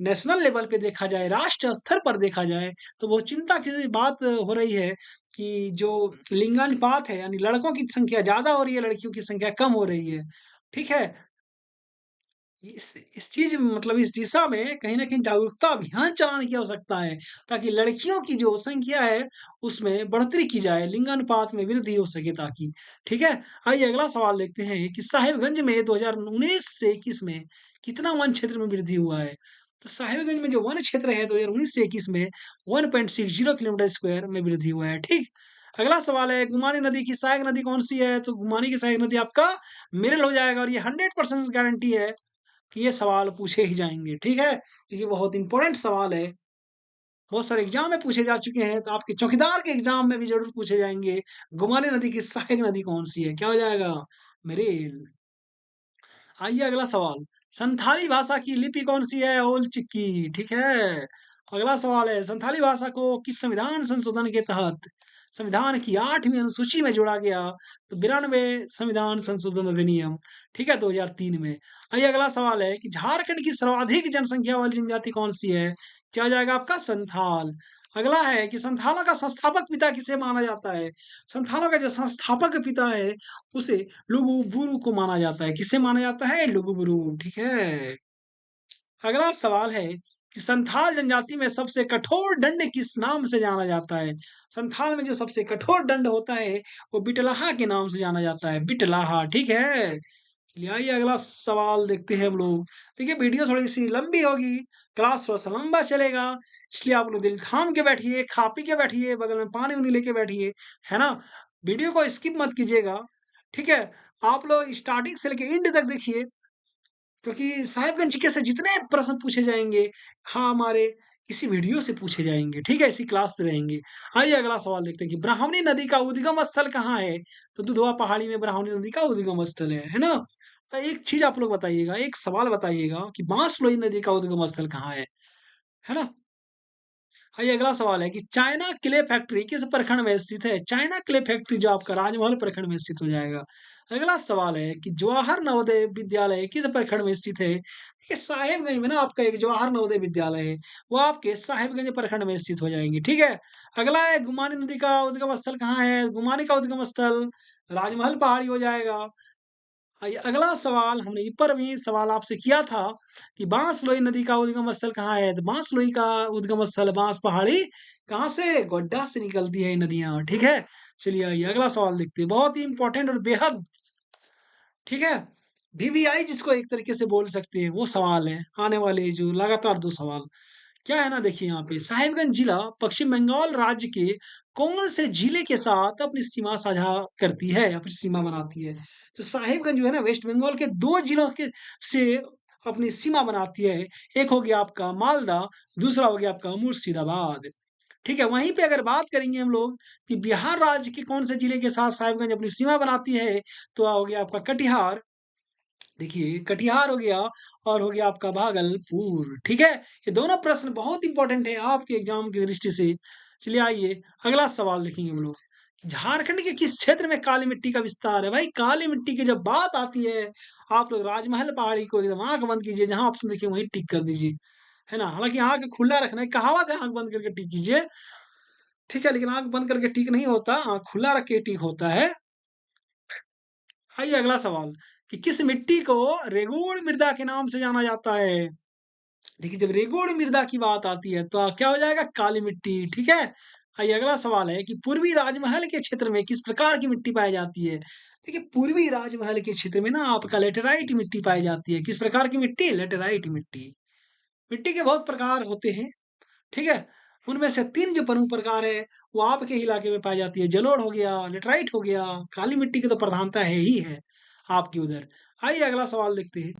नेशनल लेवल पे देखा जाए, राष्ट्र स्तर पर देखा जाए, तो बहुत चिंता की बात हो रही है कि जो लिंगानुपात है यानी लड़कों की संख्या ज्यादा हो रही है, लड़कियों की संख्या कम हो रही है। ठीक है, इस चीज मतलब इस दिशा में कहीं ना कहीं जागरूकता अभियान चलाने की आवश्यकता है ताकि लड़कियों की जो संख्या है उसमें बढ़ोतरी की जाए, लिंगानुपात में वृद्धि हो सके ताकि। ठीक है, आइए अगला सवाल देखते हैं कि साहिबगंज में 2019 से 21 में कितना वन क्षेत्र में वृद्धि हुआ है? तो साहिबगंज में जो वन क्षेत्र है 2019 से 21 में 1.60 किलोमीटर स्क्वायर में वृद्धि हुआ है। ठीक, अगला सवाल है गुमानी नदी की सहायक नदी कौन सी है? तो गुमानी की सहायक नदी आपका मिरल हो जाएगा, और ये 100% गारंटी है कि ये सवाल पूछे ही जाएंगे। ठीक है, क्योंकि बहुत इंपॉर्टेंट सवाल है, बहुत सारे एग्जाम में पूछे जा चुके हैं, तो आपके चौकीदार के एग्जाम में भी जरूर पूछे जाएंगे। गुमानी नदी की सहायक नदी कौन सी है? क्या हो जाएगा? मेरेल। आइए अगला सवाल, संथाली भाषा की लिपि कौन सी है? ओल चिक्की। ठीक है, अगला सवाल है संथाली भाषा को किस संविधान संशोधन के तहत संविधान की 8वीं अनुसूची में जोड़ा गया? तो 92 संविधान संशोधन अधिनियम। ठीक है, 2003 में। आइए अगला सवाल है कि झारखंड की सर्वाधिक जनसंख्या वाली जनजाति कौन सी है? क्या हो जाएगा आपका? संथाल। अगला है कि संथालों का संस्थापक पिता किसे माना जाता है? संथालों का जो संस्थापक पिता है उसे लुगुबुरु को माना जाता है। किसे माना जाता है? लुगुबुरु। ठीक है, अगला सवाल है कि संथाल जनजाति में सबसे कठोर दंड किस नाम से जाना जाता है? संथाल में जो सबसे कठोर दंड होता है वो बिटलाहा के नाम से जाना जाता है। बिटलाहा। ठीक है, चलिए आइए अगला सवाल देखते हैं हम लोग। देखिए वीडियो थोड़ी-सी लंबी होगी, क्लास थोड़ा-सा लंबा चलेगा, इसलिए आप लोग दिल थाम के बैठिए, खा पी के बैठिए, बगल में पानी-वानी लेके बैठिए, है ना? वीडियो को स्किप मत कीजिएगा, ठीक है? आप लोग स्टार्टिंग से लेके एंड तक देखिए, क्योंकि साहिबगंज जीके से जितने प्रश्न पूछे जाएँगे, हाँ, हमारे इसी वीडियो से पूछे जाएँगे, ठीक है? इसी क्लास से रहेंगे। आइए अगला सवाल देखते हैं कि ब्राह्मणी नदी का उद्गम स्थल कहाँ है? तो दुधवा पहाड़ी में ब्राह्मणी नदी का उद्गम स्थल है ना? एक चीज़ आप लोग बताइएगा, एक सवाल बताइएगा कि बांसलोई नदी का उद्गम स्थल कहाँ है ना? ये अगला सवाल है कि चाइना क्ले फैक्ट्री किस प्रखंड में स्थित है? चाइना क्ले फैक्ट्री जो आपका राजमहल प्रखंड में स्थित हो जाएगा। अगला सवाल है कि जवाहर नवोदय विद्यालय किस प्रखंड में स्थित है? देखिए साहेबगंज में ना आपका एक जवाहर नवोदय विद्यालय है, वो आपके साहेबगंज प्रखंड में स्थित हो जाएंगे, ठीक है? अगला है गुमानी नदी का उद्गम स्थल कहाँ है? गुमानी का उद्गम स्थल राजमहल पहाड़ी हो जाएगा। अगला सवाल हमने ऊपर भी सवाल आपसे किया था कि बांसलोई नदी का उद्गम स्थल कहाँ है? तो बांसलोई का उद्गम स्थल बांस पहाड़ी कहाँ से? गोड्डा से निकलती है ये नदियाँ, ठीक है? चलिए आइए अगला सवाल देखते हैं, बहुत ही इंपॉर्टेंट और बेहद, ठीक है? डीवीआई जिसको एक तरीके से बोल सकते हैं, वो सवाल है, आने वाले जो लगातार 2 सवाल। क्या है ना देखिए यहाँ पे साहिबगंज जिला पश्चिम बंगाल राज्य के कौन से जिले के साथ अपनी सीमा साझा करती है, अपनी सीमा बनाती है? तो साहिबगंज जो है ना वेस्ट बंगाल के 2 जिलों के से अपनी सीमा बनाती है। एक हो गया आपका मालदा, दूसरा हो गया आपका मुर्शिदाबाद। ठीक है, वहीं पे अगर बात करेंगे हम लोग कि बिहार राज्य के कौन से जिले के साथ साहिबगंज अपनी सीमा बनाती है, तो हो गया आपका कटिहार। देखिए, कटिहार हो गया और हो गया आपका भागलपुर, ठीक है? ये दोनों प्रश्न बहुत इंपॉर्टेंट है आपके एग्जाम की दृष्टि से। चलिए आइए, अगला सवाल देखेंगे हम लोग। झारखंड के किस क्षेत्र में काली मिट्टी का विस्तार है? भाई काली मिट्टी की जब बात आती है, आप लोग राजमहल पहाड़ी को एकदम आँख बंद कीजिए, जहाँ ऑप्शन देखिए वहीं टिक कर दीजिए, है ना? हालाँकि आँख खुला रखना है, कहावत है आँख बंद करके टिक कीजिए, ठीक है? लेकिन आँख बंद करके टिक नहीं होता, आँख खुला रख के टिक होता है। आइए अगला सवाल कि किस मिट्टी को रेगुड़ मृदा के नाम से जाना जाता है? देखिए जब रेगुड़ मृदा की बात आती है तो क्या हो जाएगा? काली मिट्टी, ठीक है? आइए अगला सवाल है कि पूर्वी राजमहल के क्षेत्र में किस प्रकार की मिट्टी पाई जाती है? देखिए पूर्वी राजमहल के क्षेत्र में ना आपका लेटेराइट मिट्टी पाई जाती है। किस प्रकार की मिट्टी? लेटेराइट मिट्टी। मिट्टी के बहुत प्रकार होते हैं, ठीक है? उनमें से 3 जो प्रमुख प्रकार है, वो आपके इलाके में पाई जाती है। जलोढ़ हो गया, लेटराइट हो गया, काली मिट्टी की तो प्रधानता है ही है आपकी उधर। आइए अगला सवाल देखते हैं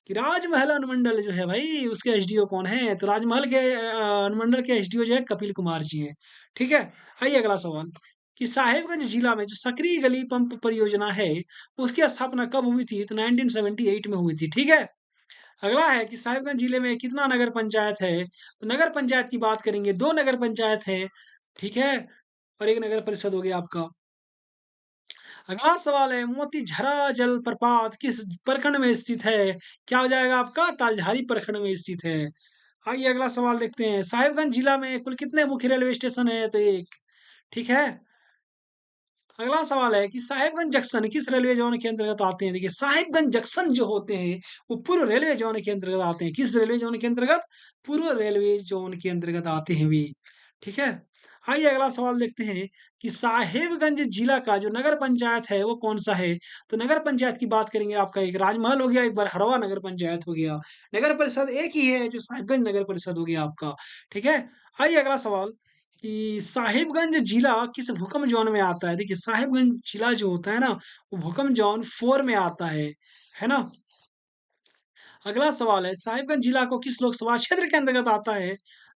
कि राजमहल अनुमंडल जो है भाई, उसके एसडीओ कौन है? तो राजमहल के अनुमंडल के एसडीओ जो है कपिल कुमार जी हैं, ठीक है? आइए अगला सवाल कि साहिबगंज जिला में जो सकरी गली पंप परियोजना है, उसकी स्थापना कब हुई थी? तो 1978 में हुई थी, ठीक है? अगला है कि साहिबगंज जिले में कितना नगर पंचायत है? तो नगर पंचायत की बात करेंगे, 2 नगर पंचायत है, ठीक है? और 1 नगर परिषद हो गया आपका। अगला सवाल है मोतीझरा जलप्रपात किस प्रखंड में स्थित है? क्या हो जाएगा आपका? तालझारी प्रखंड में स्थित है। आइए अगला सवाल देखते हैं। साहिबगंज जिला में कुल कितने मुख्य रेलवे स्टेशन है? तो 1, ठीक है? अगला सवाल है कि साहिबगंज जंक्शन किस रेलवे जोन के अंतर्गत आते हैं? देखिए साहिबगंज जंक्शन जो होते हैं वो पूर्व रेलवे जोन के अंतर्गत आते हैं। किस रेलवे जोन के अंतर्गत? पूर्व रेलवे जोन के अंतर्गत आते हैं वे, ठीक है? आइए अगला सवाल देखते हैं कि साहिबगंज जिला का जो नगर पंचायत है वो कौन सा है? तो नगर पंचायत की बात करेंगे, आपका एक राजमहल हो गया, एक बरहरवा नगर पंचायत हो गया। नगर परिषद एक ही है जो साहिबगंज नगर परिषद हो गया आपका, ठीक है? आइए अगला सवाल कि साहिबगंज जिला किस भूकंप जोन में आता है? देखिए साहिबगंज जिला जो होता है ना, वो भूकंप जोन 4 में आता है ना? अगला सवाल है साहिबगंज जिला को किस लोकसभा क्षेत्र के अंतर्गत आता है?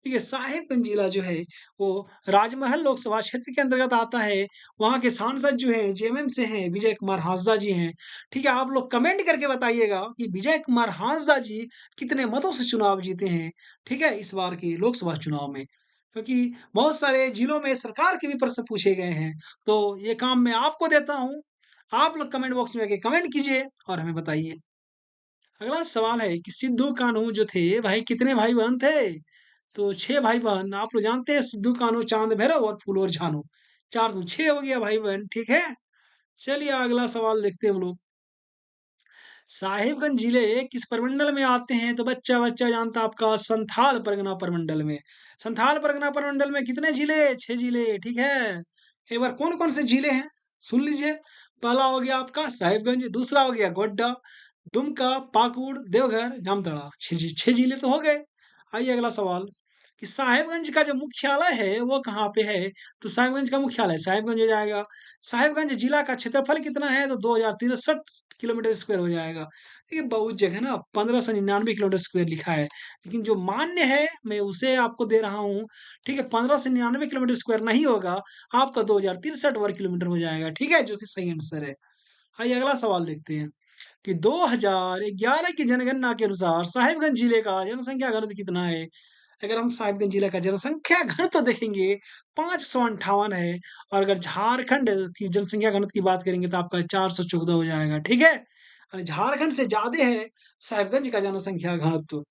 देखिए साहिबगंज जिला जो है वो राजमहल लोकसभा क्षेत्र के अंतर्गत आता है। वहाँ के सांसद जो हैं जेएमएम से हैं, विजय कुमार हांसदा जी हैं। ठीक है, आप लोग कमेंट करके बताइएगा कि विजय कुमार हांसदा जी कितने मतों से चुनाव जीते हैं, ठीक है, इस बार के लोकसभा चुनाव में। क्योंकि बहुत सारे जिलों में सरकार के भी प्रश्न पूछे गए हैं, तो ये काम मैं आपको देता हूँ। आप लोग कमेंट बॉक्स में आके कमेंट कीजिए और हमें बताइए। अगला सवाल है कि सिद्धू कान्हू जो थे भाई कितने भाई बहन थे? तो 6 भाई बहन। आप लोग जानते हैं सिद्धू कान्हू, चांद भैरव और फूल और झानो। 4 दूनी 6 हो गया भाई बहन, ठीक है? चलिए अगला सवाल देखते हैं हम लोग। साहिबगंज जिले किस प्रमंडल में आते हैं? तो बच्चा बच्चा जानता है आपका संथाल परगना प्रमंडल में। संथाल परगना प्रमंडल में कितने जिले? 6 जिले, ठीक है? एक बार कौन कौन से जिले हैं सुन लीजिए। पहला हो गया आपका साहिबगंज, दूसरा हो गया गोड्डा, दुमका, पाकुड़, देवघर, जामताड़ा। 6 जिले तो हो गए। आइए अगला सवाल कि साहिबगंज का जो मुख्यालय है वो कहाँ पे है? तो साहिबगंज का मुख्यालय साहिबगंज हो जाएगा। साहिबगंज जिला का क्षेत्रफल कितना है? तो 2063 किलोमीटर स्क्वायर हो जाएगा। देखिए बहुत जगह ना 1599 किलोमीटर स्क्वायर लिखा है, लेकिन जो मान्य है मैं उसे आपको दे रहा हूँ। ठीक है, 1599 किलोमीटर स्क्वायर नहीं होगा, आपका 2063 वर्ग किलोमीटर हो जाएगा। ठीक है, जो कि सही आंसर है। आइए अगला सवाल देखते हैं कि 2011 की जनगणना के अनुसार साहिबगंज जिले का जनसंख्या घनत्व कितना है? अगर हम साहिबगंज जिले का जनसंख्या घनत्व देखेंगे 558 है, और अगर झारखंड की जनसंख्या घनत्व की बात करेंगे तो आपका 414 हो जाएगा। ठीक है, यानी झारखंड से ज्यादा है साहिबगंज का जनसंख्या घनत्व।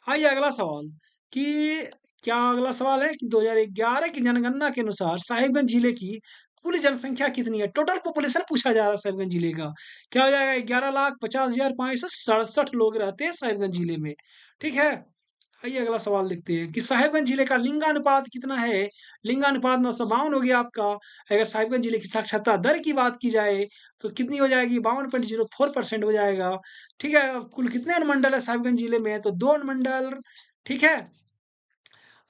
आइए अगला सवाल कि क्या अगला सवाल है कि 2011 की जनगणना के अनुसार साहिबगंज जिले की कुल जनसंख्या कितनी है? टोटल पॉपुलेशन पूछा जा रहा है साहिबगंज जिले का। क्या हो जाएगा? 11,50,567 लोग रहते हैं साहिबगंज जिले में। ठीक है, आइए अगला सवाल देखते हैं कि साहिबगंज जिले का लिंगानुपात कितना है? लिंगानुपात 952 हो गया आपका। अगर साहिबगंज जिले की साक्षरता दर की बात की जाए तो कितनी हो जाएगी? 52.04% हो जाएगा। ठीक है, अब कुल कितने अनुमंडल है साहिबगंज जिले में? तो 2 अनुमंडल। ठीक है,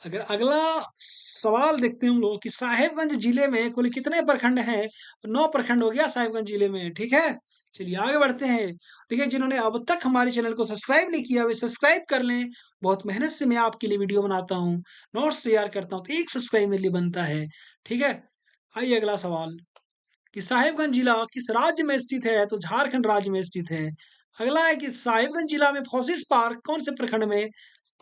अगर अगला सवाल देखते हैं हम लोग कि साहिबगंज जिले में कुल कितने प्रखंड हैं? 9 प्रखंड हो गया साहिबगंज जिले में। ठीक है, चलिए आगे बढ़ते हैं। देखिए जिन्होंने अब तक हमारे चैनल को सब्सक्राइब नहीं किया वे सब्सक्राइब कर लें। बहुत मेहनत से मैं आपके लिए वीडियो बनाता हूँ, नोट्स तैयार करता हूँ, तो एक सब्सक्राइब मेरे लिए बनता है। ठीक है, आइए अगला सवाल कि साहिबगंज जिला किस राज्य में स्थित है? तो झारखंड राज्य में स्थित है। अगला है कि साहिबगंज जिला में फोसिस पार्क कौन से प्रखंड में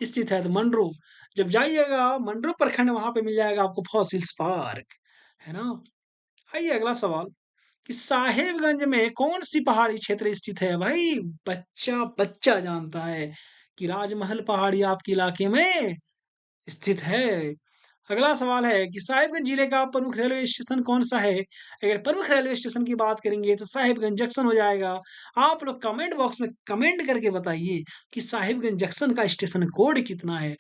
स्थित है? तो मंडरू। जब जाइएगा मंडरू प्रखंड वहां पे मिल जाएगा आपको फॉसिल्स पार्क, है ना। आइए अगला सवाल कि साहिबगंज में कौन सी पहाड़ी क्षेत्र स्थित है? भाई बच्चा बच्चा जानता है कि राजमहल पहाड़ी आपके इलाके में स्थित है। अगला सवाल है कि साहिबगंज जिले का प्रमुख रेलवे स्टेशन कौन सा है? अगर प्रमुख रेलवे स्टेशन की बात करेंगे तो साहिबगंज जंक्शन हो जाएगा। आप लोग कमेंट बॉक्स में कमेंट करके बताइए कि साहिबगंज जंक्शन का स्टेशन कोड कितना है।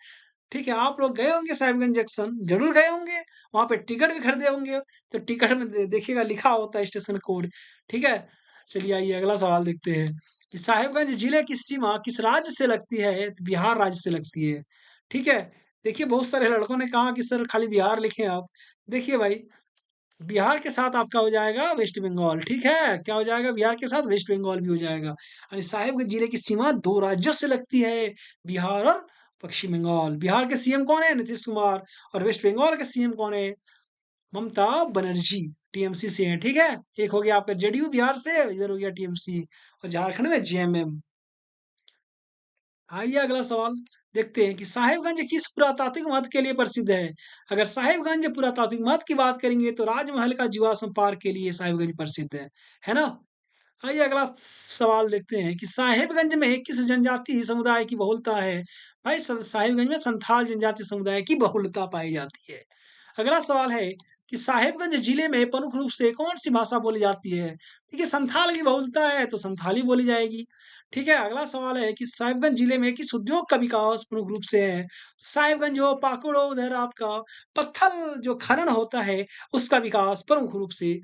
ठीक है, आप लोग गए होंगे साहिबगंज जंक्शन, जरूर गए होंगे, वहां पे टिकट भी खरीदे होंगे, तो टिकट में देखिएगा लिखा होता है स्टेशन कोड। ठीक है, चलिए आइए अगला सवाल देखते हैं कि साहिबगंज जिले की सीमा किस राज्य से लगती है? तो बिहार राज्य से लगती है। ठीक है, देखिए बहुत सारे लड़कों ने कहा कि सर खाली बिहार लिखें आप। देखिए भाई, बिहार के साथ आपका हो जाएगा वेस्ट बंगाल। ठीक है, क्या हो जाएगा? बिहार के साथ वेस्ट बंगाल भी हो जाएगा। यानी साहिबगंज जिले की सीमा 2 राज्यों से लगती है, बिहार और पश्चिम बंगाल। बिहार के सीएम कौन है? नीतीश कुमार। और वेस्ट बंगाल के सीएम कौन है? ममता बनर्जी, टीएमसी से है। ठीक है, एक हो गया आपका जेडीयू बिहार से, इधर हो गया टीएमसी, और झारखंड में जेएमएम। आइए अगला सवाल देखते हैं कि साहिबगंज किस पुरातात्विक महत्व के लिए प्रसिद्ध है? अगर साहिबगंज पुरातात्विक महत्व की बात करेंगे तो राजमहल का जीवाश्म पार्क के लिए साहिबगंज प्रसिद्ध है ना। आइए अगला सवाल देखते हैं कि साहिबगंज में किस जनजाति समुदाय की बहुलता है? भाई साहिबगंज में संथाल जनजाति समुदाय की बहुलता पाई जाती है। अगला सवाल है कि साहिबगंज जिले में प्रमुख रूप से कौन सी भाषा बोली जाती है? देखिए संथाल की बहुलता है तो संथाली बोली जाएगी। ठीक है, अगला सवाल है कि साहिबगंज जिले में किस उद्योग का विकास प्रमुख रूप से है? तो साहिबगंज हो, पाकुड़ हो, उधर आपका पत्थर जो खनन होता है उसका विकास प्रमुख रूप से,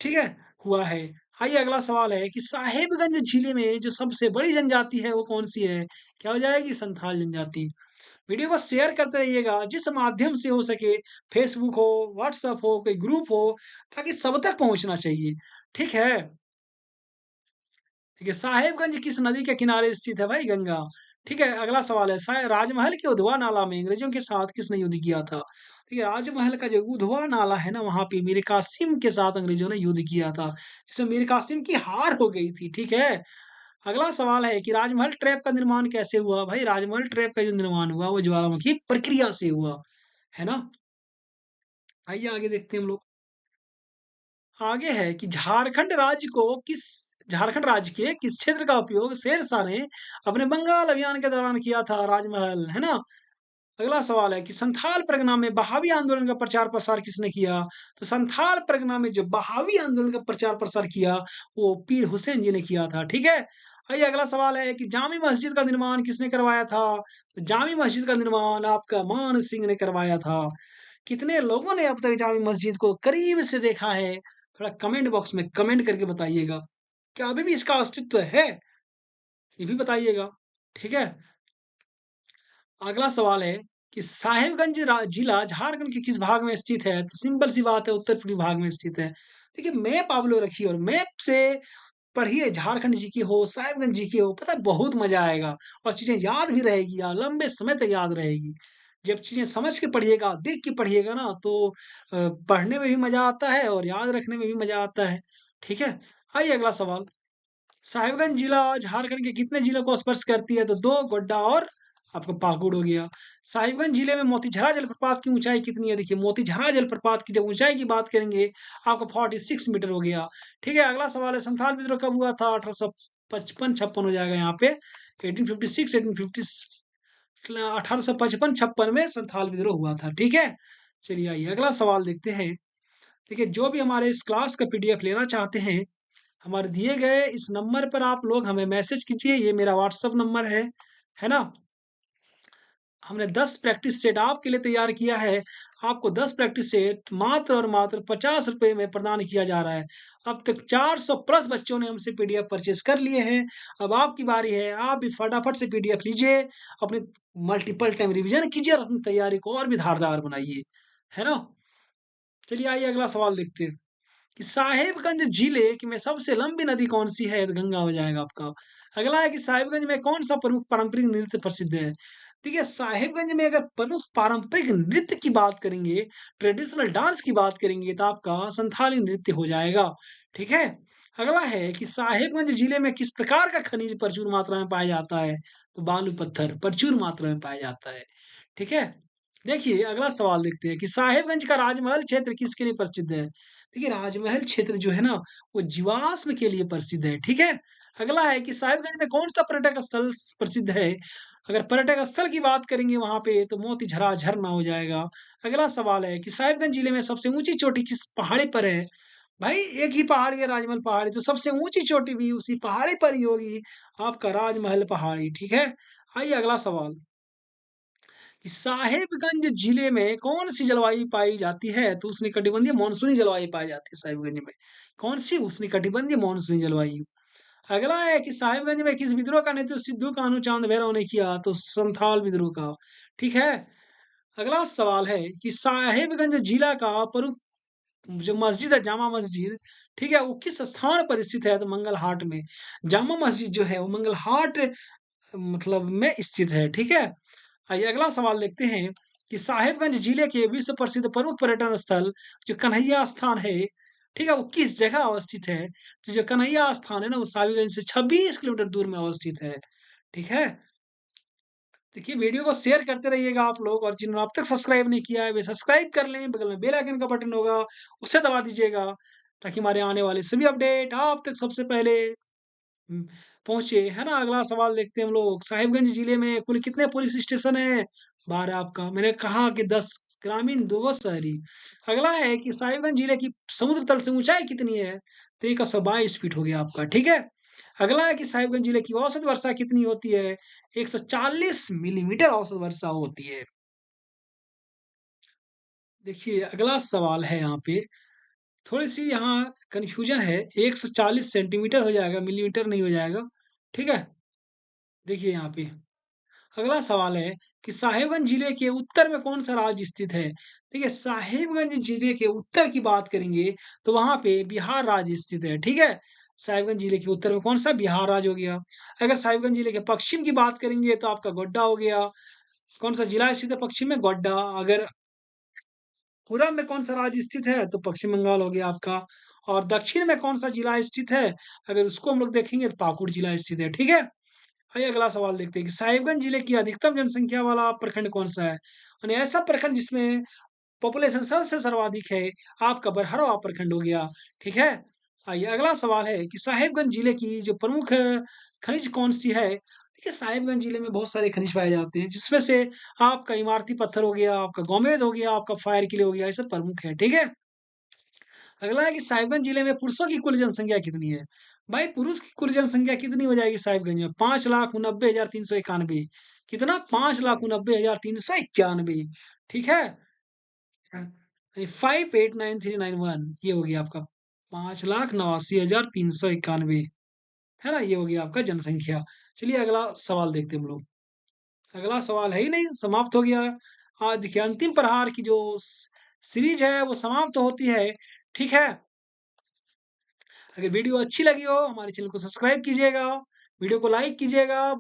ठीक है, हुआ है। आइए अगला सवाल है कि साहिबगंज जिले में जो सबसे बड़ी जनजाति है वो कौन सी है? क्या हो जाएगी? संथाल जनजाति। वीडियो को शेयर करते रहिएगा जिस माध्यम से हो सके, फेसबुक हो, व्हाट्सएप हो, कोई ग्रुप हो, ताकि सब तक पहुंचना चाहिए। ठीक है, ठीक है, साहिबगंज किस नदी के किनारे स्थित है? भाई गंगा। ठीक है, अगला सवाल है राजमहल के उधवा नाला में अंग्रेजों के साथ किसने युद्ध किया था? ठीक है, राजमहल का जो उधवा नाला है ना वहां पे मीर कासिम के साथ अंग्रेजों ने युद्ध किया था, जिसमें मीर कासिम की हार हो गई थी। ठीक है, अगला सवाल है कि राजमहल ट्रैप का निर्माण कैसे हुआ? भाई राजमहल ट्रैप का जो निर्माण हुआ वो ज्वालामुखी प्रक्रिया से हुआ, है ना। आइए आगे देखते हैं हम लोग। आगे है कि झारखंड राज्य के किस क्षेत्र का उपयोग शेरशाह ने अपने बंगाल अभियान के दौरान किया था? राजमहल, है ना। अगला सवाल है कि संथाल परगना में बहावी आंदोलन का प्रचार प्रसार किसने किया? तो संथाल परगना में जो बहावी आंदोलन का प्रचार प्रसार किया वो पीर हुसैन जी ने किया था। ठीक है, आइए अगला सवाल है कि जामी मस्जिद का निर्माण किसने करवाया था? तो जामी मस्जिद का निर्माण आपका मान सिंह ने करवाया था। कितने लोगों ने अब तक जामी मस्जिद को करीब से देखा है? थोड़ा कमेंट बॉक्स में कमेंट करके बताइएगा। क्या अभी भी इसका अस्तित्व है? ये भी बताइएगा। ठीक है? अगला सवाल है कि साहिबगंज जिला झारखंड के किस भाग में स्थित है? तो सिंपल सी बात है, उत्तर पूर्वी भाग में स्थित है। देखिए मैप आप लोग रखिए और मैप से पढ़िए, झारखंड जीके हो, साहिबगंज जीके हो, पता है बहुत मजा आएगा और चीजें याद भी रहेगी और लंबे समय तक याद रहेगी। जब चीजें समझ के पढ़िएगा, देख के पढ़िएगा ना, तो पढ़ने में भी मजा आता है और याद रखने में भी मजा आता है। ठीक है? आइए अगला सवाल। साहिबगंज जिला झारखंड के कितने जिलों को स्पर्श करती है? तो दो, गोड्डा और आपका पाकुड़ हो गया। साहिबगंज जिले में मोतीझरा जलप्रपात की ऊंचाई कितनी है? देखिए मोतीझरा जलप्रपात की जब ऊंचाई की बात करेंगे आपका 46 मीटर हो गया। ठीक है, अगला सवाल है संथाल विद्रोह कब हुआ था? 1855 56 हो जाएगा यहाँ पे। 1856 1855 56 में संथाल विद्रोह हुआ था। ठीक है, चलिए आइए अगला सवाल देखते हैं। देखिए जो भी हमारे इस क्लास का पीडीएफ लेना चाहते हैं, हमारे दिए गए इस नंबर पर आप लोग हमें मैसेज कीजिए। ये मेरा व्हाट्सअप नंबर है ना? हमने 10 प्रैक्टिस सेट आपके लिए तैयार किया है। आपको 10 प्रैक्टिस सेट मात्र और मात्र 50 रुपए में प्रदान किया जा रहा है। अब तक 400 प्लस बच्चों ने हमसे पीडीएफ परचेज कर लिए हैं। अब आपकी बारी है, आप भी फटाफट से पीडीएफ लीजिए, अपनी मल्टीपल टाइम रिवीजन कीजिए और अपनी तैयारी को और भी धारदार बनाइए। है ना? चलिए आइए अगला सवाल देखते हैं कि साहिबगंज जिले की में सबसे लंबी नदी कौन सी है? तो गंगा हो जाएगा आपका। अगला है कि साहिबगंज में कौन सा प्रमुख पारंपरिक नृत्य प्रसिद्ध है? देखिए साहिबगंज में अगर प्रमुख पारंपरिक नृत्य की बात करेंगे, ट्रेडिशनल डांस की बात करेंगे, तो आपका संथाली नृत्य हो जाएगा। ठीक है, अगला है कि साहिबगंज जिले में किस प्रकार का खनिज प्रचुर मात्रा में पाया जाता है? तो बालू पत्थर प्रचुर मात्रा में पाया जाता है। ठीक है, देखिए अगला सवाल देखते हैं कि साहिबगंज का राजमहल क्षेत्र किसके लिए प्रसिद्ध है? देखिए राजमहल क्षेत्र जो है ना, वो जीवाश्म के लिए प्रसिद्ध है। ठीक है, अगला है कि साहिबगंज में कौन सा पर्यटक स्थल प्रसिद्ध है? अगर पर्यटक स्थल की बात करेंगे वहां पे, तो मोतीझरा झरना हो जाएगा। अगला सवाल है कि साहिबगंज जिले में सबसे ऊंची चोटी किस पहाड़ी पर है? भाई एक ही पहाड़ी है, राजमहल पहाड़ी, तो सबसे ऊंची चोटी भी उसी पहाड़ी पर ही होगी, आपका राजमहल पहाड़ी। ठीक है, आइए अगला सवाल कि साहिबगंज जिले में कौन सी जलवायु पाई जाती है? तो उष्णकटिबंधीय मानसूनी जलवायु पाई जाती है साहिबगंज में। कौन सी? उष्णकटिबंधीय मानसूनी जलवायु। अगला है कि साहिबगंज में किस विद्रोह का नेतृत्व सिद्धू कान्हू चांद भैरव ने किया? तो संथाल विद्रोह का। ठीक है, अगला सवाल है कि साहिबगंज जिला का प्रमुख जो मस्जिद है, जामा मस्जिद, ठीक है, वो किस स्थान पर स्थित है? तो मंगल हाट में। जामा मस्जिद जो है वो मंगल हाट मतलब में स्थित है। ठीक है, आइए अगला सवाल देखते हैं कि साहिबगंज जिले के विश्व प्रसिद्ध प्रमुख पर्यटन स्थल जो कन्हैया स्थान है, ठीक है, वो किस जगह अवस्थित है? तो जो कन्हैया स्थान है ना, वो साहिबगंज से 26 किलोमीटर दूर में अवस्थित है। ठीक है, देखिए वीडियो को शेयर करते रहिएगा आप लोग, और जिन्होंने अब तक सब्सक्राइब नहीं किया है वे सब्सक्राइब कर लें, बगल में बेल आइकन का बटन होगा, उसे दबा दीजिएगा, ताकि हमारे आने वाले सभी अपडेट आप तक सबसे पहले हुँ, पहुँचे, है ना? अगला सवाल देखते हैं हम लोग, साहिबगंज जिले में कुल कितने पुलिस स्टेशन हैं? 12 आपका। मैंने कहा कि 10 ग्रामीण, 2 शहरी। अगला है कि साहिबगंज जिले की समुद्र तल से ऊँचाई कितनी है? तो 122 फीट हो गया आपका, ठीक है? अगला है कि साहिबगंज जिले की औसत वर्षा कितनी होती है? 140 मिलीमीटर औसत वर्षा होती है। देखिए, अगला सवाल है यहाँ पे, थोड़ी-सी यहाँ कन्फ्यूज़न है, 140 सेंटीमीटर हो जाएगा, मिलीमीटर नहीं हो जाएगा, ठीक है? देखिए यहाँ पे, अगला सवाल है कि साहिबगंज जिले के उत्तर में कौन-सा राज्य स्थित है? देखिए, साहिबगंज जिले के उत्तर की बात करेंगे, तो वहाँ पे बिहार राज्य स्थित है, ठीक है? साहिबगंज जिले के उत्तर में कौन-सा? बिहार राज्य हो गया। अगर साहिबगंज जिले के पश्चिम की बात करेंगे, तो आपका गोड्डा हो गया। कौन-सा जिला स्थित है पश्चिम में? गोड्डा। अगर पूरब में कौन-सा राज्य स्थित है? तो पश्चिम बंगाल हो गया आपका। और दक्षिण में कौन-सा जिला स्थित है? अगर उसको हम लोग देखेंगे, तो पाकुड़ जिला स्थित है, ठीक है? आइए अगला सवाल देखते हैं कि साहिबगंज जिले की अधिकतम जनसंख्या वाला प्रखंड कौन-सा है? यानी ऐसा प्रखंड जिसमें पॉपुलेशन सबसे सर्वाधिक है, आपका बरहरवा प्रखंड हो गया, ठीक है? आइए अगला सवाल है कि साहिबगंज जिले की जो प्रमुख खनिज कौन-सी है? देखिए साहिबगंज जिले में बहुत सारे खनिज पाए जाते हैं, जिसमें से आपका इमारती पत्थर हो गया, आपका गोमेद हो गया, आपका फायर क्ले हो गया, ये सब प्रमुख है, ठीक है? अगला है कि साहिबगंज जिले में पुरुषों की कुल जनसंख्या कितनी है? भाई पुरुष की कुल जनसंख्या कितनी हो जाएगी साहिबगंज में? 5,89,391। कितना? 5,89,391। ठीक है? 589391 ये हो गया आपका। 5,89,391 है ना? ये हो गया आपका जनसंख्या। चलिए अगला सवाल देखते हैं हम लोग। अगला सवाल है ही नहीं, समाप्त हो गया। देखिए अंतिम प्रहार की जो सीरीज है वो समाप्त होती है। ठीक है? अगर वीडियो अच्छी लगी हो हमारे चैनल को सब्सक्राइब कीजिएगा, वीडियो को लाइक कीजिएगा,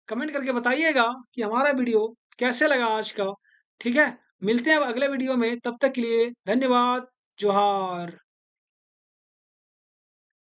कमेंट करके बताइएगा कि हमारा वीडियो कैसे लगा आज का। ठीक है? मिलते हैं अब अगले वीडियो में, तब तक के लिए धन्यवाद। जोहार।